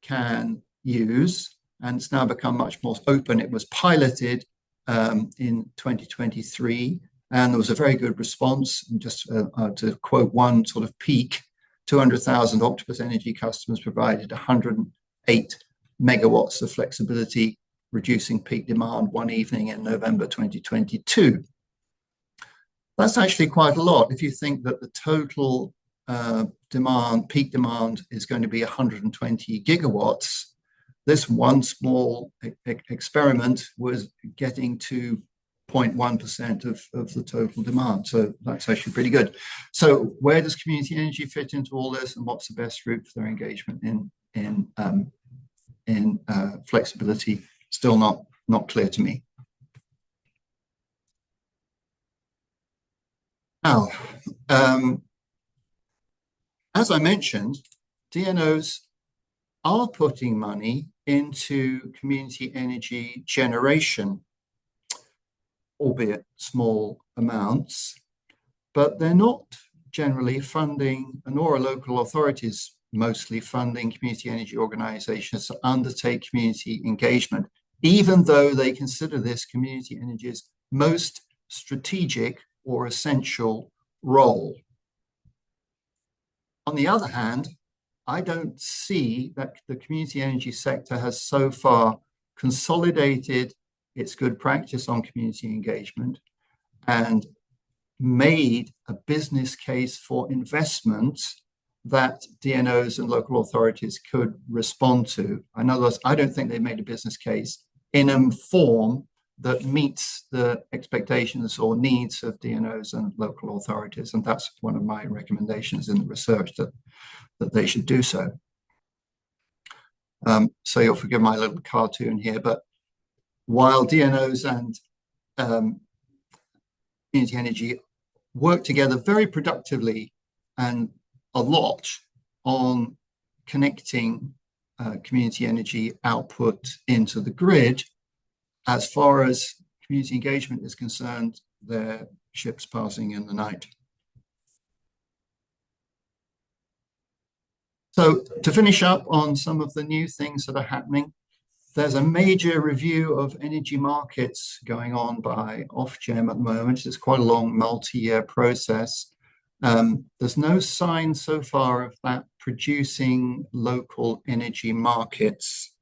can use, and it's now become much more open. It was piloted in 2023, and there was a very good response. And just to quote one sort of peak, 200,000 Octopus Energy customers provided 108 megawatts of flexibility, reducing peak demand one evening in November 2022. That's actually quite a lot if you think that the total peak demand is going to be 120 gigawatts. This one small experiment was getting to 0.1% of the total demand. So that's actually pretty good. So where does community energy fit into all this, and what's the best route for their engagement in flexibility? Still not clear to me. Now, as I mentioned, DNOs are putting money into community energy generation, albeit small amounts, but they're not generally funding, nor are local authorities mostly funding community energy organizations to undertake community engagement, even though they consider this community energy's most strategic or essential role. On the other hand, I don't see that the community energy sector has so far consolidated its good practice on community engagement and made a business case for investment that DNOs and local authorities could respond to. In other words, I don't think they've made a business case in a form that meets the expectations or needs of DNOs and local authorities. And that's one of my recommendations in the research, that they should do so. So you'll forgive my little cartoon here, but while DNOs and community energy work together very productively and a lot on connecting community energy output into the grid, as far as community engagement is concerned, they're ships passing in the night. So to finish up on some of the new things that are happening, there's a major review of energy markets going on by Ofgem at the moment. It's quite a long multi-year process. There's no sign so far of that producing local energy markets.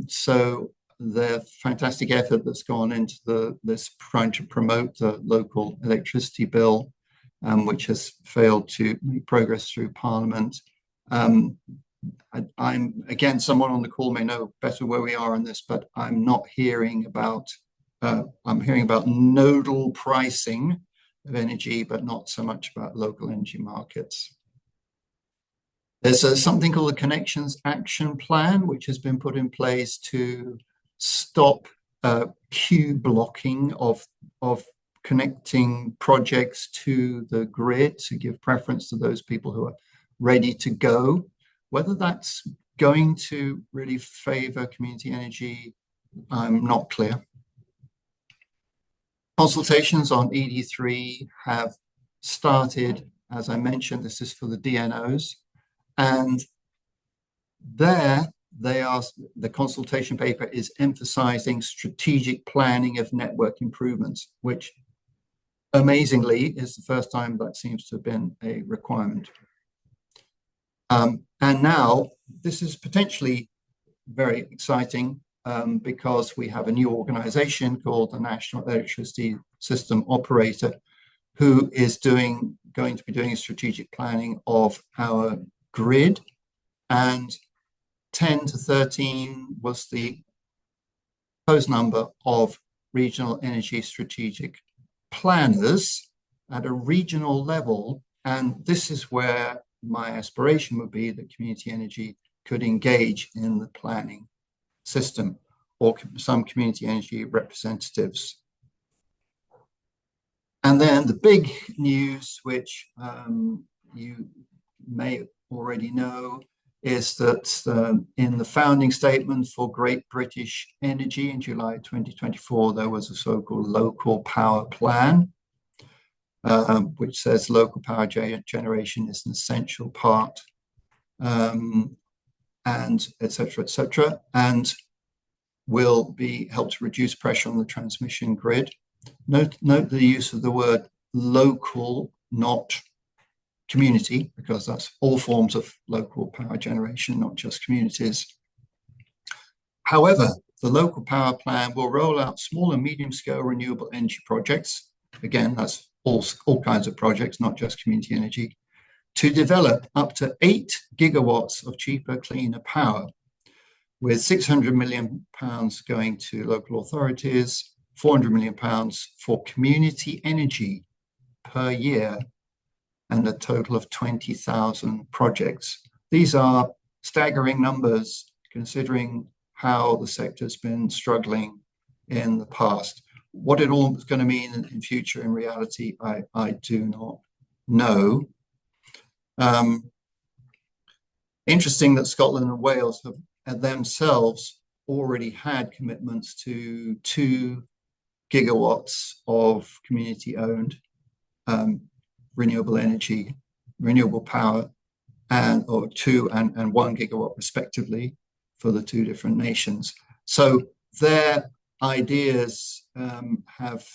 So the fantastic effort that's gone into this trying to promote the local electricity bill, which has failed to make progress through Parliament. I'm again, someone on the call may know better where we are on this, but I'm not hearing about. I'm hearing about nodal pricing, of energy, but not so much about local energy markets. There's something called the Connections Action Plan, which has been put in place to stop queue blocking of connecting projects to the grid, to give preference to those people who are ready to go. Whether that's going to really favor community energy, I'm not clear. Consultations on ED3 have started. As I mentioned, this is for the DNOs. And there they are, the consultation paper is emphasizing strategic planning of network improvements, which amazingly is the first time that seems to have been a requirement. And now this is potentially very exciting because we have a new organization called the National Electricity System Operator, who is going to be doing strategic planning of our grid. And 10 to 13 was the proposed number of regional energy strategic planners at a regional level. And this is where my aspiration would be that community energy could engage in the planning system, or some community energy representatives. And then the big news, which you may already know, is that in the founding statement for Great British Energy in July 2024, there was a so-called local power plan, which says local power generation is an essential part, and et cetera, and will be help to reduce pressure on the transmission grid. Note the use of the word local, not community, because that's all forms of local power generation, not just communities. However, the local power plan will roll out small and medium-scale renewable energy projects. Again, that's all kinds of projects, not just community energy, to develop up to 8 gigawatts of cheaper, cleaner power, with £600 million going to local authorities, £400 million for community energy per year, and a total of 20,000 projects. These are staggering numbers considering how the sector's been struggling in the past. What it all is going to mean in future in reality, I do not know. Interesting that Scotland and Wales have themselves already had commitments to 2 gigawatts of community-owned renewable energy, renewable power, or 2 and 1 gigawatt respectively for the 2 different nations. So their ideas have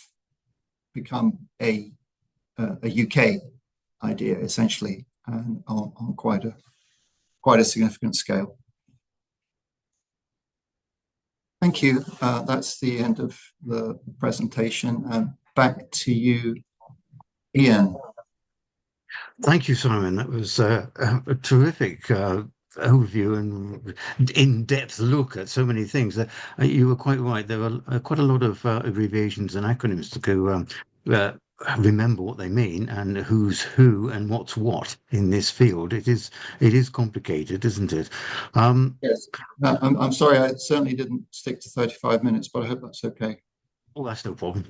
become a UK idea essentially, and on quite a significant scale. Thank you. That's the end of the presentation. Back to you, Ian. Thank you, Simon. That was a terrific overview and in-depth look at so many things. You were quite right. There were quite a lot of abbreviations and acronyms to go remember what they mean and who's who and what's what in this field. It is complicated, isn't it? Yes. I'm sorry, I certainly didn't stick to 35 minutes, but I hope that's okay. Oh, that's no problem.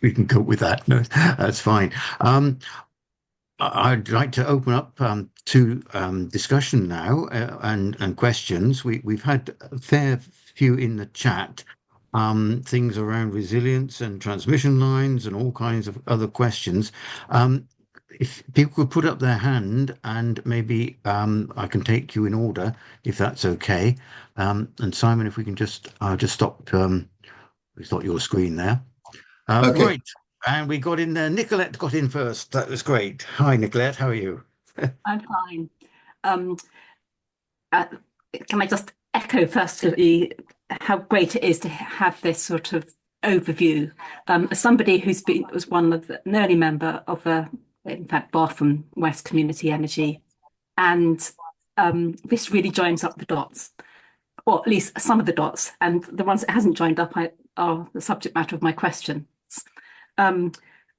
We can cope with that. No, that's fine. I'd like to open up to discussion now and questions. We've had a fair few in the chat, things around resilience and transmission lines and all kinds of other questions. If people could put up their hand and maybe I can take you in order if that's okay. And Simon, if we can just stop your screen there. Okay. Right. And we got in there. Nicolette got in first. That was great. Hi, Nicolette. How are you? I'm fine. Can I just echo firstly how great it is to have this sort of overview. As somebody was one of an early member of in fact, Bath and West Community Energy, and this really joins up the dots, or at least some of the dots, and the ones that hasn't joined up are the subject matter of my questions.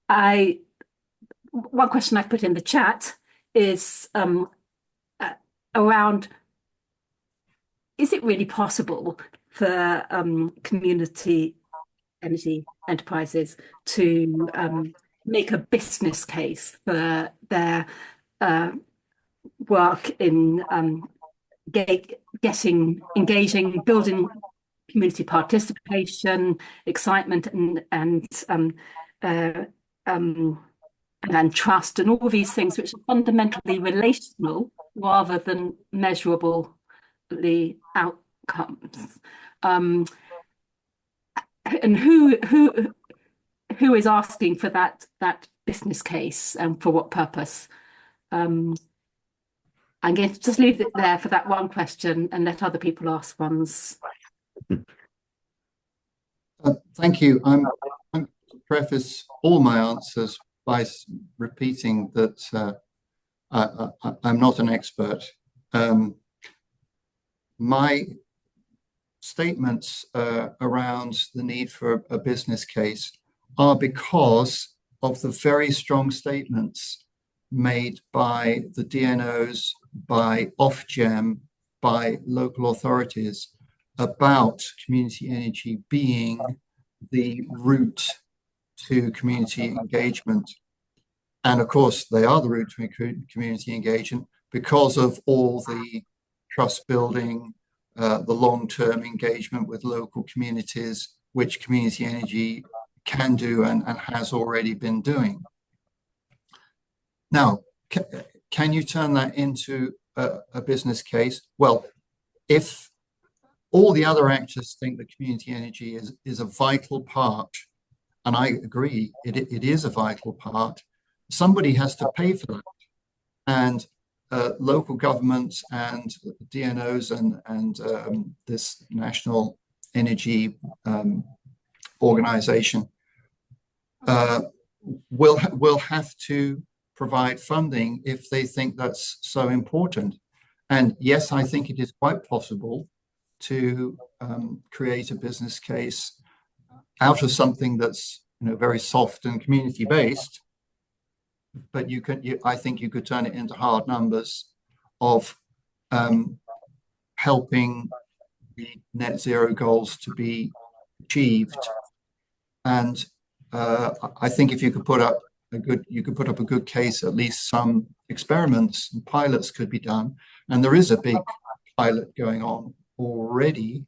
one question I've put in the chat is around, is it really possible for community energy enterprises to make a business case for their work in engaging, building community participation, excitement, and trust, and all these things which are fundamentally relational rather than measurably outcomes. And who is asking for that business case, and for what purpose? I'm going to just leave it there for that one question and let other people ask ones. Thank you. I'm going to preface all my answers by repeating that I'm not an expert. My statements around the need for a business case are because of the very strong statements made by the DNOs, by Ofgem, by local authorities about community energy being the route to community engagement. And of course, they are the route to community engagement because of all the trust building, the long-term engagement with local communities, which community energy can do and has already been doing. Now, can you turn that into a business case? Well, if all the other actors think that community energy is a vital part, and I agree, it is a vital part, somebody has to pay for that. And local governments and DNOs and this national energy organization will have to provide funding if they think that's so important. And yes, I think it is quite possible to create a business case out of something that's very soft and community based, but I think you could turn it into hard numbers of helping the net zero goals to be achieved. And I think if you could put up a good case, at least some experiments and pilots could be done. And there is a big pilot going on already,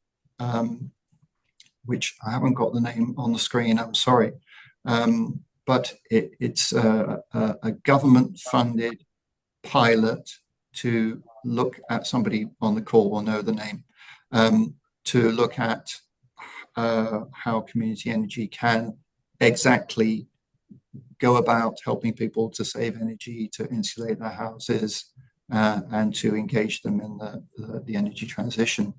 which I haven't got the name on the screen, I'm sorry. But it's a government-funded pilot to look at, somebody on the call will know the name, to look at how community energy can exactly go about helping people to save energy, to insulate their houses, and to engage them in the energy transition.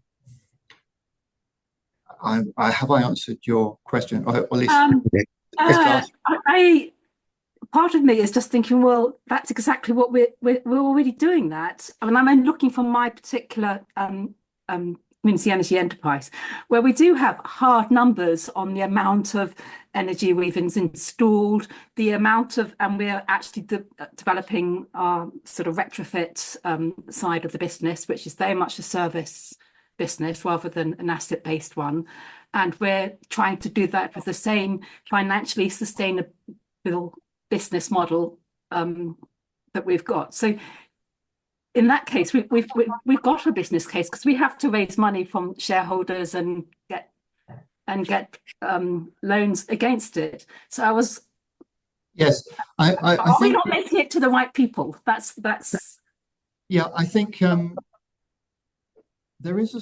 Have I answered your question? Or at least part of me is just thinking, well, that's exactly what we're already doing that. I mean, I'm looking for my particular community energy enterprise, where we do have hard numbers on the amount of energy we've installed, the amount of, and we're actually developing our sort of retrofit side of the business, which is very much a service business rather than an asset-based one. And we're trying to do that with the same financially sustainable business model that we've got. So in that case, we've got a business case because we have to raise money from shareholders and get loans against it. So I was, yes, I are we think not making it to the right people? That's yeah, I think there is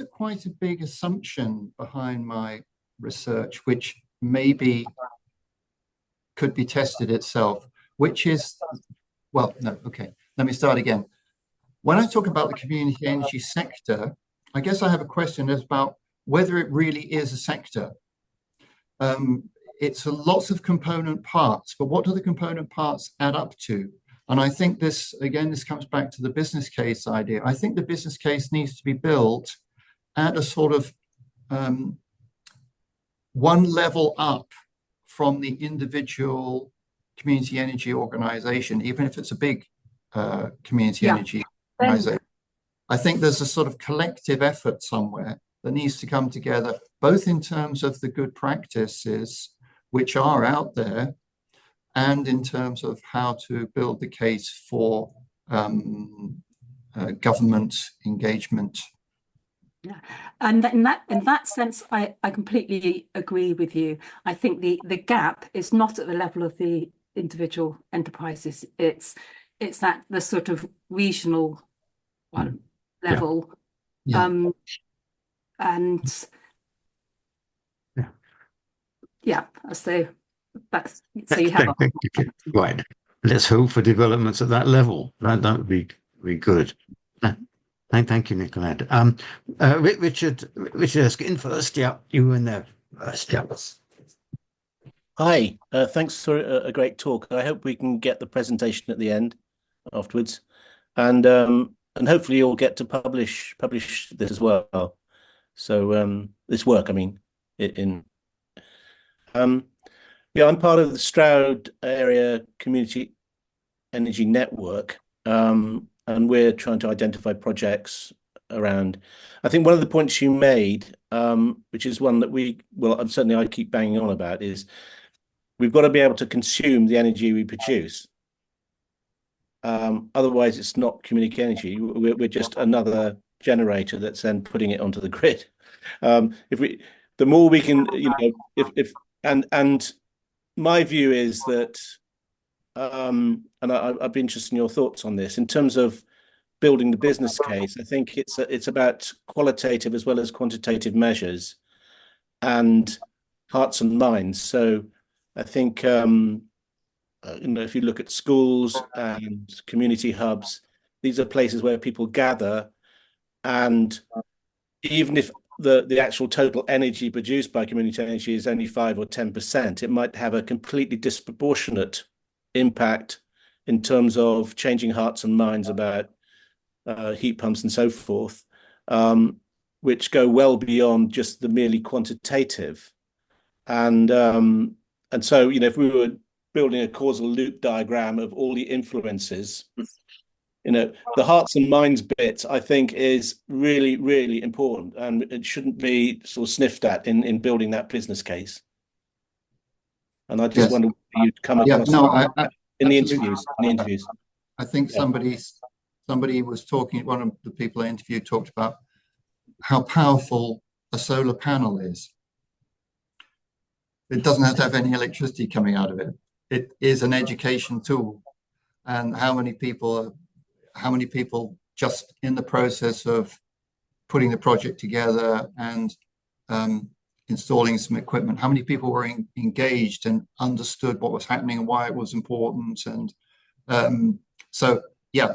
a quite a big assumption behind my research, which maybe could be tested itself, which is, well, no, okay, let me start again. When I talk about the community energy sector, I guess I have a question about whether it really is a sector. It's lots of component parts, but what do the component parts add up to? And I think this, again, this comes back to the business case idea. I think the business case needs to be built at a sort of one level up from the individual community energy organization, even if it's a big community Yeah. energy organization, I think there's a sort of collective effort somewhere that needs to come together, both in terms of the good practices which are out there and in terms of how to build the case for government engagement. Yeah, and in that sense, I completely agree with you. I think the gap is not at the level of the individual enterprises. It's at the sort of regional level. Yeah. And so that's so you have right. Let's hope for developments at that level. That would be good. Thank you, Nicolette. Richard, let's get in first. Yeah, you were in there first. Yeah. Hi, thanks for a great talk. I hope we can get the presentation at the end afterwards, and hopefully you'll get to publish this as well. So this work, I mean, I'm part of the Stroud Area Community Energy Network, and we're trying to identify projects around. I think one of the points you made, which is one that certainly I keep banging on about, is we've got to be able to consume the energy we produce. Otherwise, it's not community energy. We're just another generator that's then putting it onto the grid. The more we can, and my view is that, and I'd be interested in your thoughts on this in terms of building the business case. I think it's about qualitative as well as quantitative measures and hearts and minds. So I think if you look at schools and community hubs, these are places where people gather, and even if the actual total energy produced by community energy is only 5 or 10%, it might have a completely disproportionate impact in terms of changing hearts and minds about heat pumps and so forth, which go well beyond just the merely quantitative. And so, if we were building a causal loop diagram of all the influences, the hearts and minds bit, I think, is really, really important, and it shouldn't be sort of sniffed at in building that business case. And I just wonder if you'd come across in the interviews. I think somebody was talking, one of the people I interviewed talked about how powerful a solar panel is. It doesn't have to have any electricity coming out of it. It is an education tool. And how many people just in the process of putting the project together and installing some equipment, how many people were engaged and understood what was happening and why it was important? And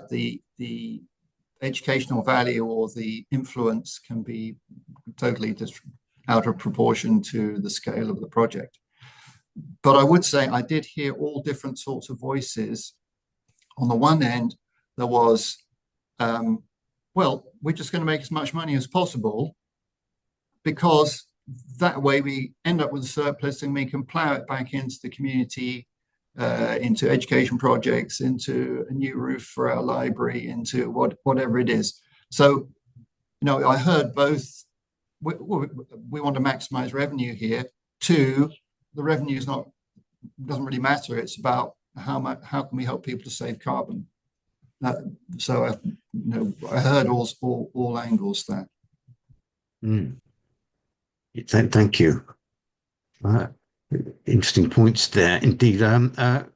the educational value or the influence can be totally out of proportion to the scale of the project. But I would say I did hear all different sorts of voices. On the one end, there was, we're just going to make as much money as possible because that way we end up with a surplus and we can plow it back into the community, into education projects, into a new roof for our library, into whatever it is. So, I heard both. We want to maximize revenue here. Two, the revenue doesn't really matter. It's about how can we help people to save carbon. So I heard all angles there. Thank you. Interesting points there, indeed.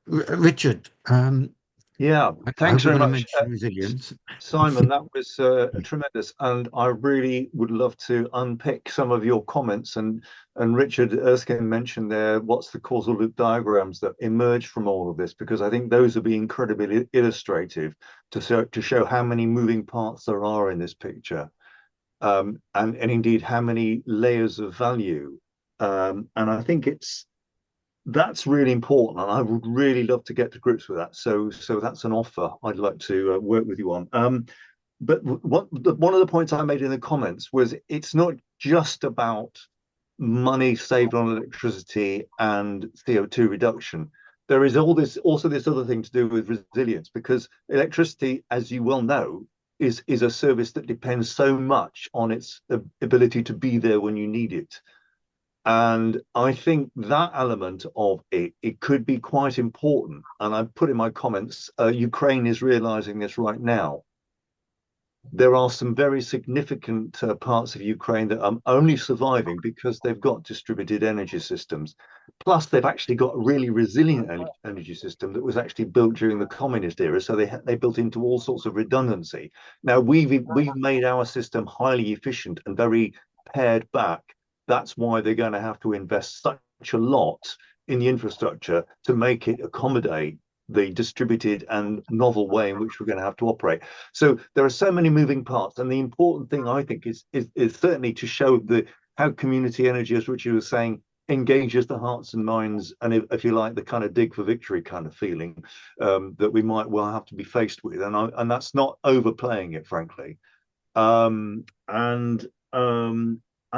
Richard. Thanks very much, resilience. Simon. That was tremendous, and I really would love to unpick some of your comments. And Richard Erskine mentioned there, what's the causal loop diagrams that emerge from all of this? Because I think those would be incredibly illustrative to show how many moving parts there are in this picture, and indeed how many layers of value. And I think that's really important, and I would really love to get to grips with that. So that's an offer I'd like to work with you on. But one of the points I made in the comments was it's not just about money saved on electricity and CO2 reduction. there is also this other thing to do with resilience, because electricity, as you well know, is a service that depends so much on its ability to be there when you need it. And I think that element of it could be quite important. And I put in my comments, Ukraine is realizing this right now. There are some very significant parts of Ukraine that are only surviving because they've got distributed energy systems. Plus, they've actually got a really resilient energy system that was actually built during the communist era. So they built into all sorts of redundancy. Now, we've made our system highly efficient and very pared back. That's why they're going to have to invest such a lot in the infrastructure to make it accommodate the distributed and novel way in which we're going to have to operate. So there are so many moving parts, and the important thing, I think, is certainly to show how community energy, as Richard was saying, engages the hearts and minds, and if you like, the kind of dig for victory kind of feeling that we might well have to be faced with, and that's not overplaying it, frankly. And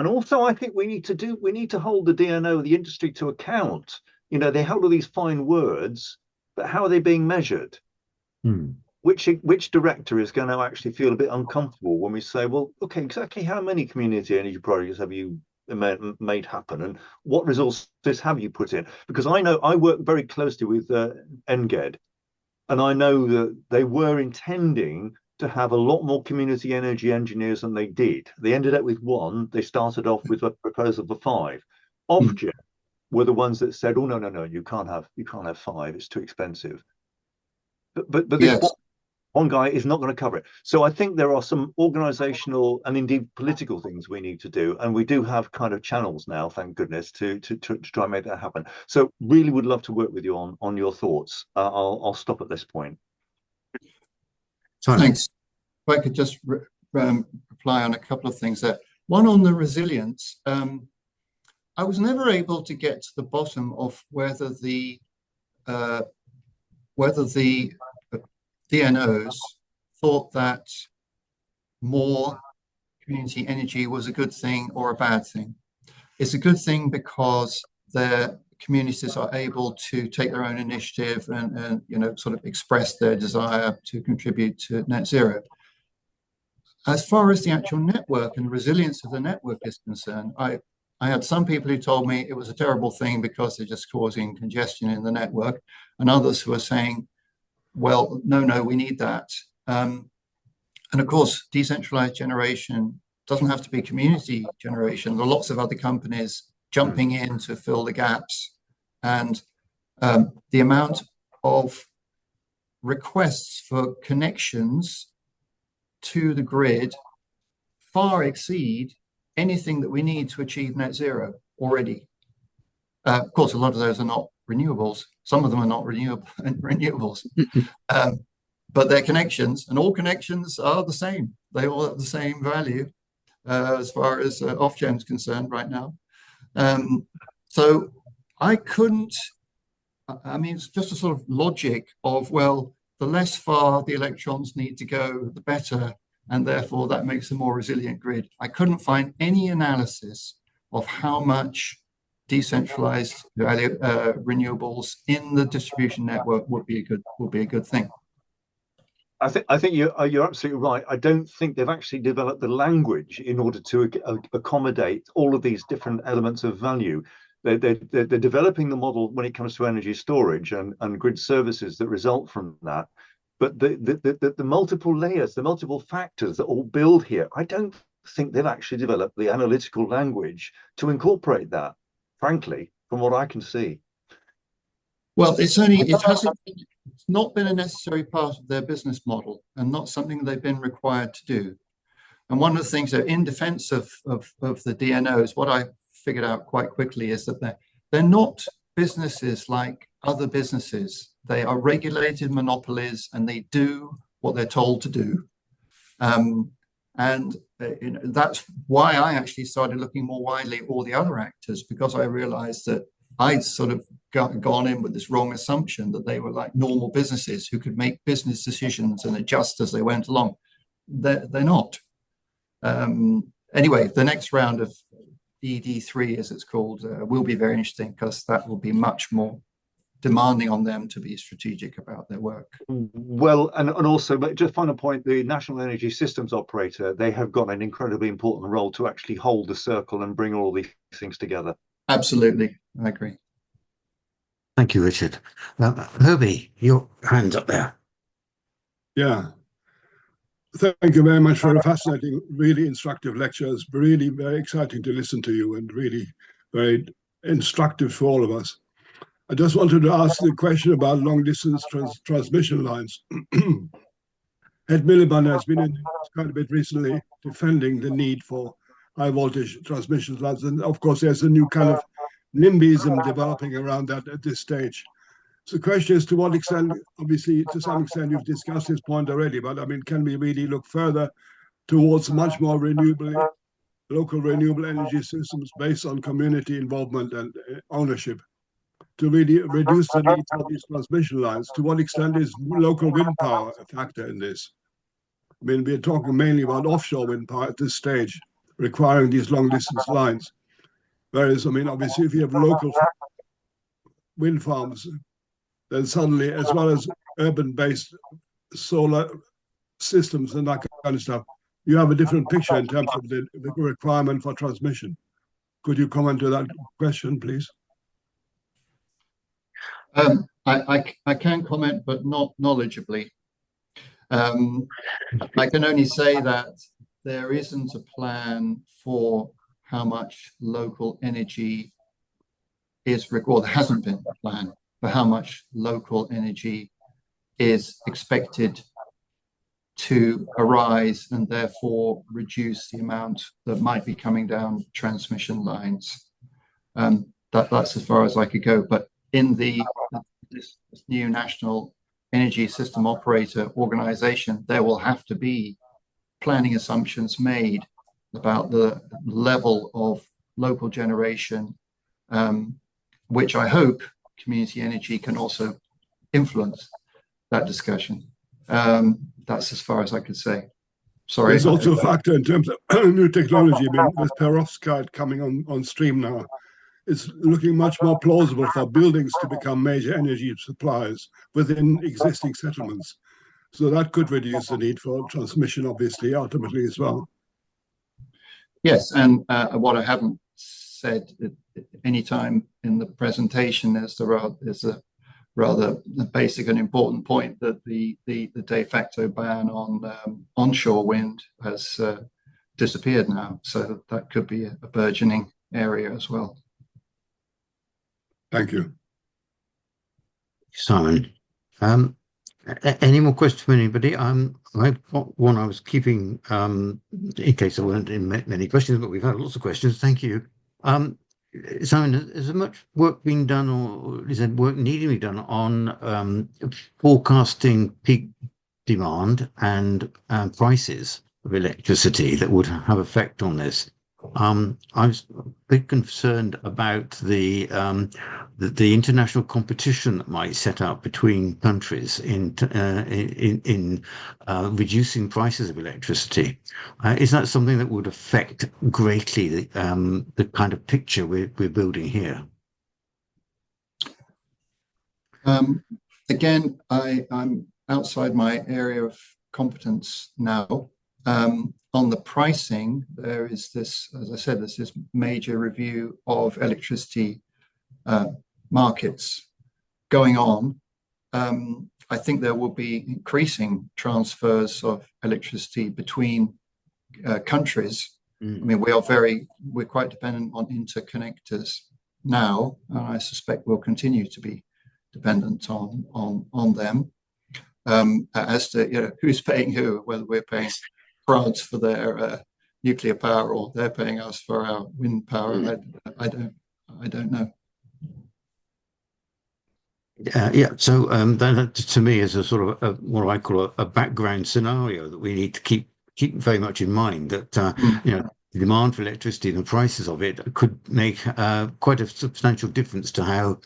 also, I think we need to hold the DNO, the industry, to account. You know, they hold all these fine words, but how are they being measured? Which director is going to actually feel a bit uncomfortable when we say, well, okay, exactly how many community energy projects have you made happen, and what resources have you put in? Because I know I work very closely with NGED, and I know that they were intending to have a lot more community energy engineers than they did. They ended up with one. They started off with a proposal for 5. Ofgem were the ones that said, "Oh no, you can't have 5. It's too expensive." But this Yes. one guy is not going to cover it. So I think there are some organizational and indeed political things we need to do, and we do have kind of channels now, thank goodness, to try and make that happen. So really would love to work with you on your thoughts. I'll stop at this point. Simon. Thanks. If I could just reply on a couple of things there. One on the resilience. I was never able to get to the bottom of whether the DNOs thought that more community energy was a good thing or a bad thing. It's a good thing because their communities are able to take their own initiative and sort of express their desire to contribute to net zero. As far as the actual network and the resilience of the network is concerned, I had some people who told me it was a terrible thing because they're just causing congestion in the network, and others who are saying, well, no, we need that. And of course, decentralized generation doesn't have to be community generation. There are lots of other companies jumping in to fill the gaps. And the amount of requests for connections to the grid far exceed anything that we need to achieve net zero already. Of course, a lot of those are not renewables. Some of them are not renewables, but they're connections, and all connections are the same. They all have the same value as far as Ofgem is concerned right now. So I couldn't, I mean, it's just a sort of logic of, well, the less far the electrons need to go, the better, and therefore that makes a more resilient grid. I couldn't find any analysis of how much decentralized renewables in the distribution network would be a good thing. I think you're absolutely right. I don't think they've actually developed the language in order to accommodate all of these different elements of value. They're developing the model when it comes to energy storage and grid services that result from that. But the multiple layers, the multiple factors that all build here, I don't think they've actually developed the analytical language to incorporate that, frankly, from what I can see. Well, it's not been a necessary part of their business model and not something they've been required to do. And one of the things that in defense of the DNOs, what I figured out quite quickly is that they're not businesses like other businesses. They are regulated monopolies and they do what they're told to do. That's why I actually started looking more widely at all the other actors, because I realized that I'd sort of gone in with this wrong assumption that they were like normal businesses who could make business decisions and adjust as they went along. They're not. Anyway, the next round of ED3, as it's called, will be very interesting because that will be much more demanding on them to be strategic about their work. Well, and also, but just final point, the National Energy Systems Operator, they have got an incredibly important role to actually hold the circle and bring all these things together. Absolutely, I agree. Thank you, Richard. Herbie, your hand's up there. Yeah. Thank you very much for a fascinating, really instructive lecture. It's really very exciting to listen to you and really very instructive for all of us. I just wanted to ask the question about long-distance transmission lines. Ed Miliband has been in quite a bit recently defending the need for high-voltage transmission lines. And of course, there's a new kind of NIMBYism developing around that at this stage. So the question is, to what extent, obviously, to some extent, you've discussed this point already, but I mean, can we really look further towards much more local renewable energy systems based on community involvement and ownership to really reduce the need for these transmission lines? To what extent is local wind power a factor in this? I mean, we're talking mainly about offshore wind power at this stage, requiring these long distance lines. Whereas, I mean, obviously, if you have local wind farms, then suddenly, as well as urban-based solar systems and that kind of stuff, you have a different picture in terms of the requirement for transmission. Could you comment to that question, please? I can comment, but not knowledgeably. I can only say that there isn't a plan for how much local energy is required. There hasn't been a plan for how much local energy is expected to arise and therefore reduce the amount that might be coming down transmission lines. That's as far as I could go. But in this new National Energy System Operator organization, there will have to be planning assumptions made about the level of local generation, which I hope community energy can also influence that discussion. That's as far as I could say. Sorry. There's also a factor in terms of new technology. I mean, with perovskite coming on stream now, it's looking much more plausible for buildings to become major energy suppliers within existing settlements. So that could reduce the need for transmission, obviously, ultimately as well. Yes, and what I haven't said at any time in the presentation is a rather basic and important point that the de facto ban on onshore wind has disappeared now. So that could be a burgeoning area as well. Thank you. Simon, any more questions from anybody? I've got one I was keeping in case there weren't many questions, but we've had lots of questions. Thank you. Simon, is there much work being done, or is there work needing to be done on forecasting peak demand and prices of electricity that would have effect on this? I was a bit concerned about the international competition that might set up between countries in reducing prices of electricity. Is that something that would affect greatly the kind of picture we're building here? Again, I'm outside my area of competence now. On the pricing, there is this, as I said, there's this major review of electricity markets going on. I think there will be increasing transfers of electricity between countries. I mean, we're quite dependent on interconnectors now, and I suspect we'll continue to be dependent on them. As to who's paying who, whether we're paying France for their nuclear power or they're paying us for our wind power, I don't know. Yeah, so that to me is a sort of what I call a background scenario that we need to keep very much in mind, that the demand for electricity and the prices of it could make quite a substantial difference to how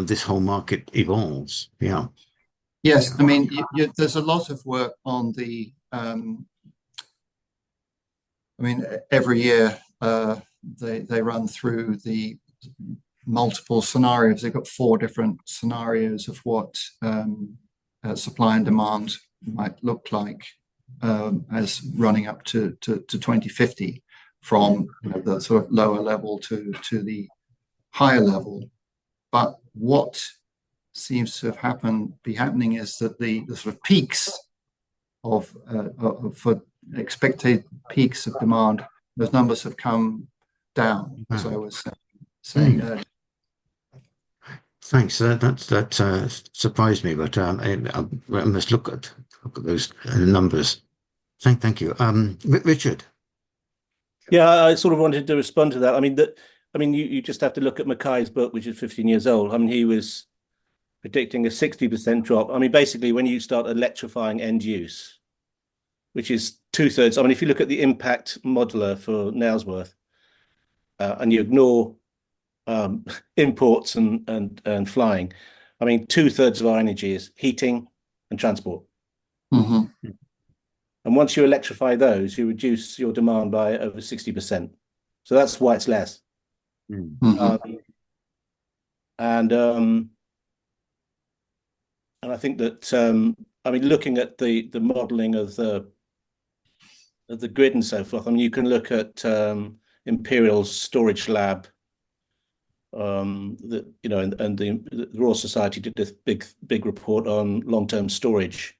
this whole market evolves. Yeah. Yes, I mean, there's a lot of work on the. I mean, every year they run through the multiple scenarios. They've got 4 different scenarios of what supply and demand might look like as running up to 2050, from the sort of lower level to the higher level. But what seems to have be happening is that the sort of peaks for expected peaks of demand, those numbers have come down, as I was saying earlier. Thanks. That surprised me, but I must look at those numbers. Thank you, Richard. Yeah, I sort of wanted to respond to that. I mean, you just have to look at Mackay's book, which is 15 years old. I mean, he was predicting a 60% drop. I mean, basically, when you start electrifying end use, which is 2/3. I mean, if you look at the impact modeler for Nailsworth, and you ignore imports and flying, I mean, 2/3 of our energy is heating and transport. Mm-hmm. And once you electrify those, you reduce your demand by over 60%. So that's why it's less. Mm-hmm. And I think that I mean, looking at the modelling of the grid and so forth, I mean, you can look at Imperial's storage lab. And the Royal Society did this big report on long-term storage.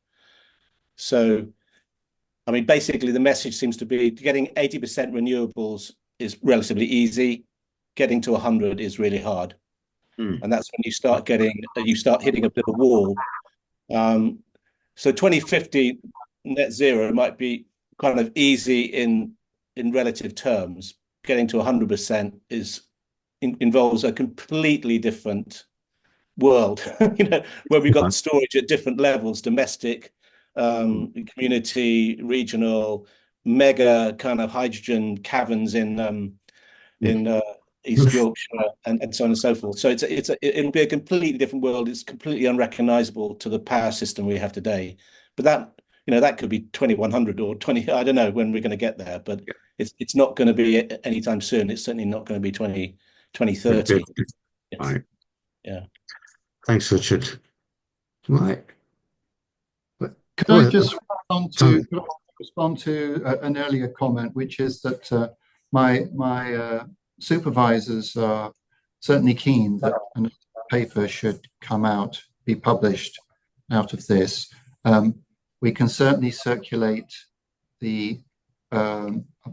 So, I mean, basically, the message seems to be getting 80% renewables is relatively easy. Getting to 100 is really hard. And that's when you start hitting a bit of a wall. So 2050 net zero might be kind of easy in relative terms. Getting to 100% involves a completely different world, where we've got storage at different levels: domestic, community, regional, mega kind of hydrogen caverns in East Yorkshire, and so on and so forth. So it'll be a completely different world. It's completely unrecognizable to the power system we have today. But that could be 2100 or 20. I don't know when we're going to get there, but it's not going to be anytime soon. It's certainly not going to be 2030. Right. Yeah. Thanks, Richard. Right. Could I just respond to an earlier comment, which is that my supervisors are certainly keen that a paper should be published out of this. We can certainly circulate we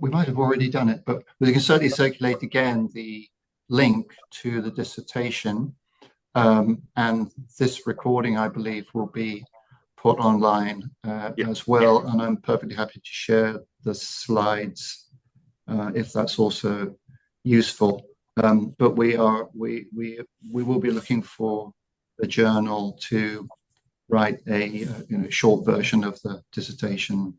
might have already done it, but we can certainly circulate again the link to the dissertation. And this recording, I believe, will be put online as well. And I'm perfectly happy to share the slides if that's also useful. But we will be looking for the journal to write a short version of the dissertation.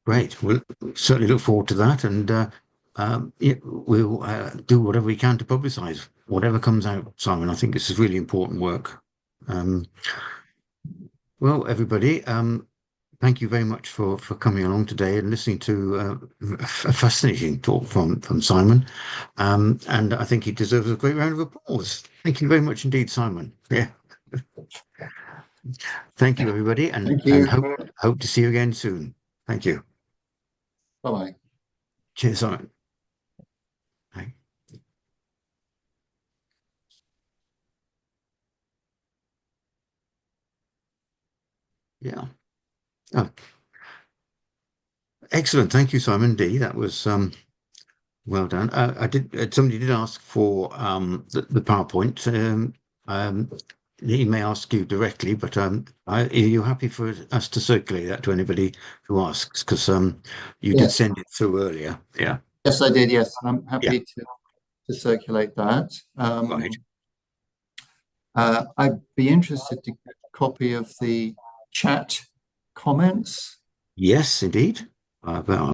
Great. We'll certainly look forward to that, and we'll do whatever we can to publicise whatever comes out, Simon. I think this is really important work. Well, everybody, thank you very much for coming along today and listening to a fascinating talk from Simon. And I think he deserves a great round of applause. Thank you very much indeed, Simon. Yeah. Thank you, everybody, and hope to see you again soon. Thank you. Bye-bye. Cheers, Simon. Bye. Yeah. Oh. Excellent. Thank you, Simon D. That was well done. Somebody did ask for the PowerPoint. He may ask you directly, but are you happy for us to circulate that to anybody who asks? Because you did send it through earlier. Yeah. Yes, I did. Yes, I'm happy to circulate that. Right. I'd be interested to get a copy of the chat comments. Yes, indeed.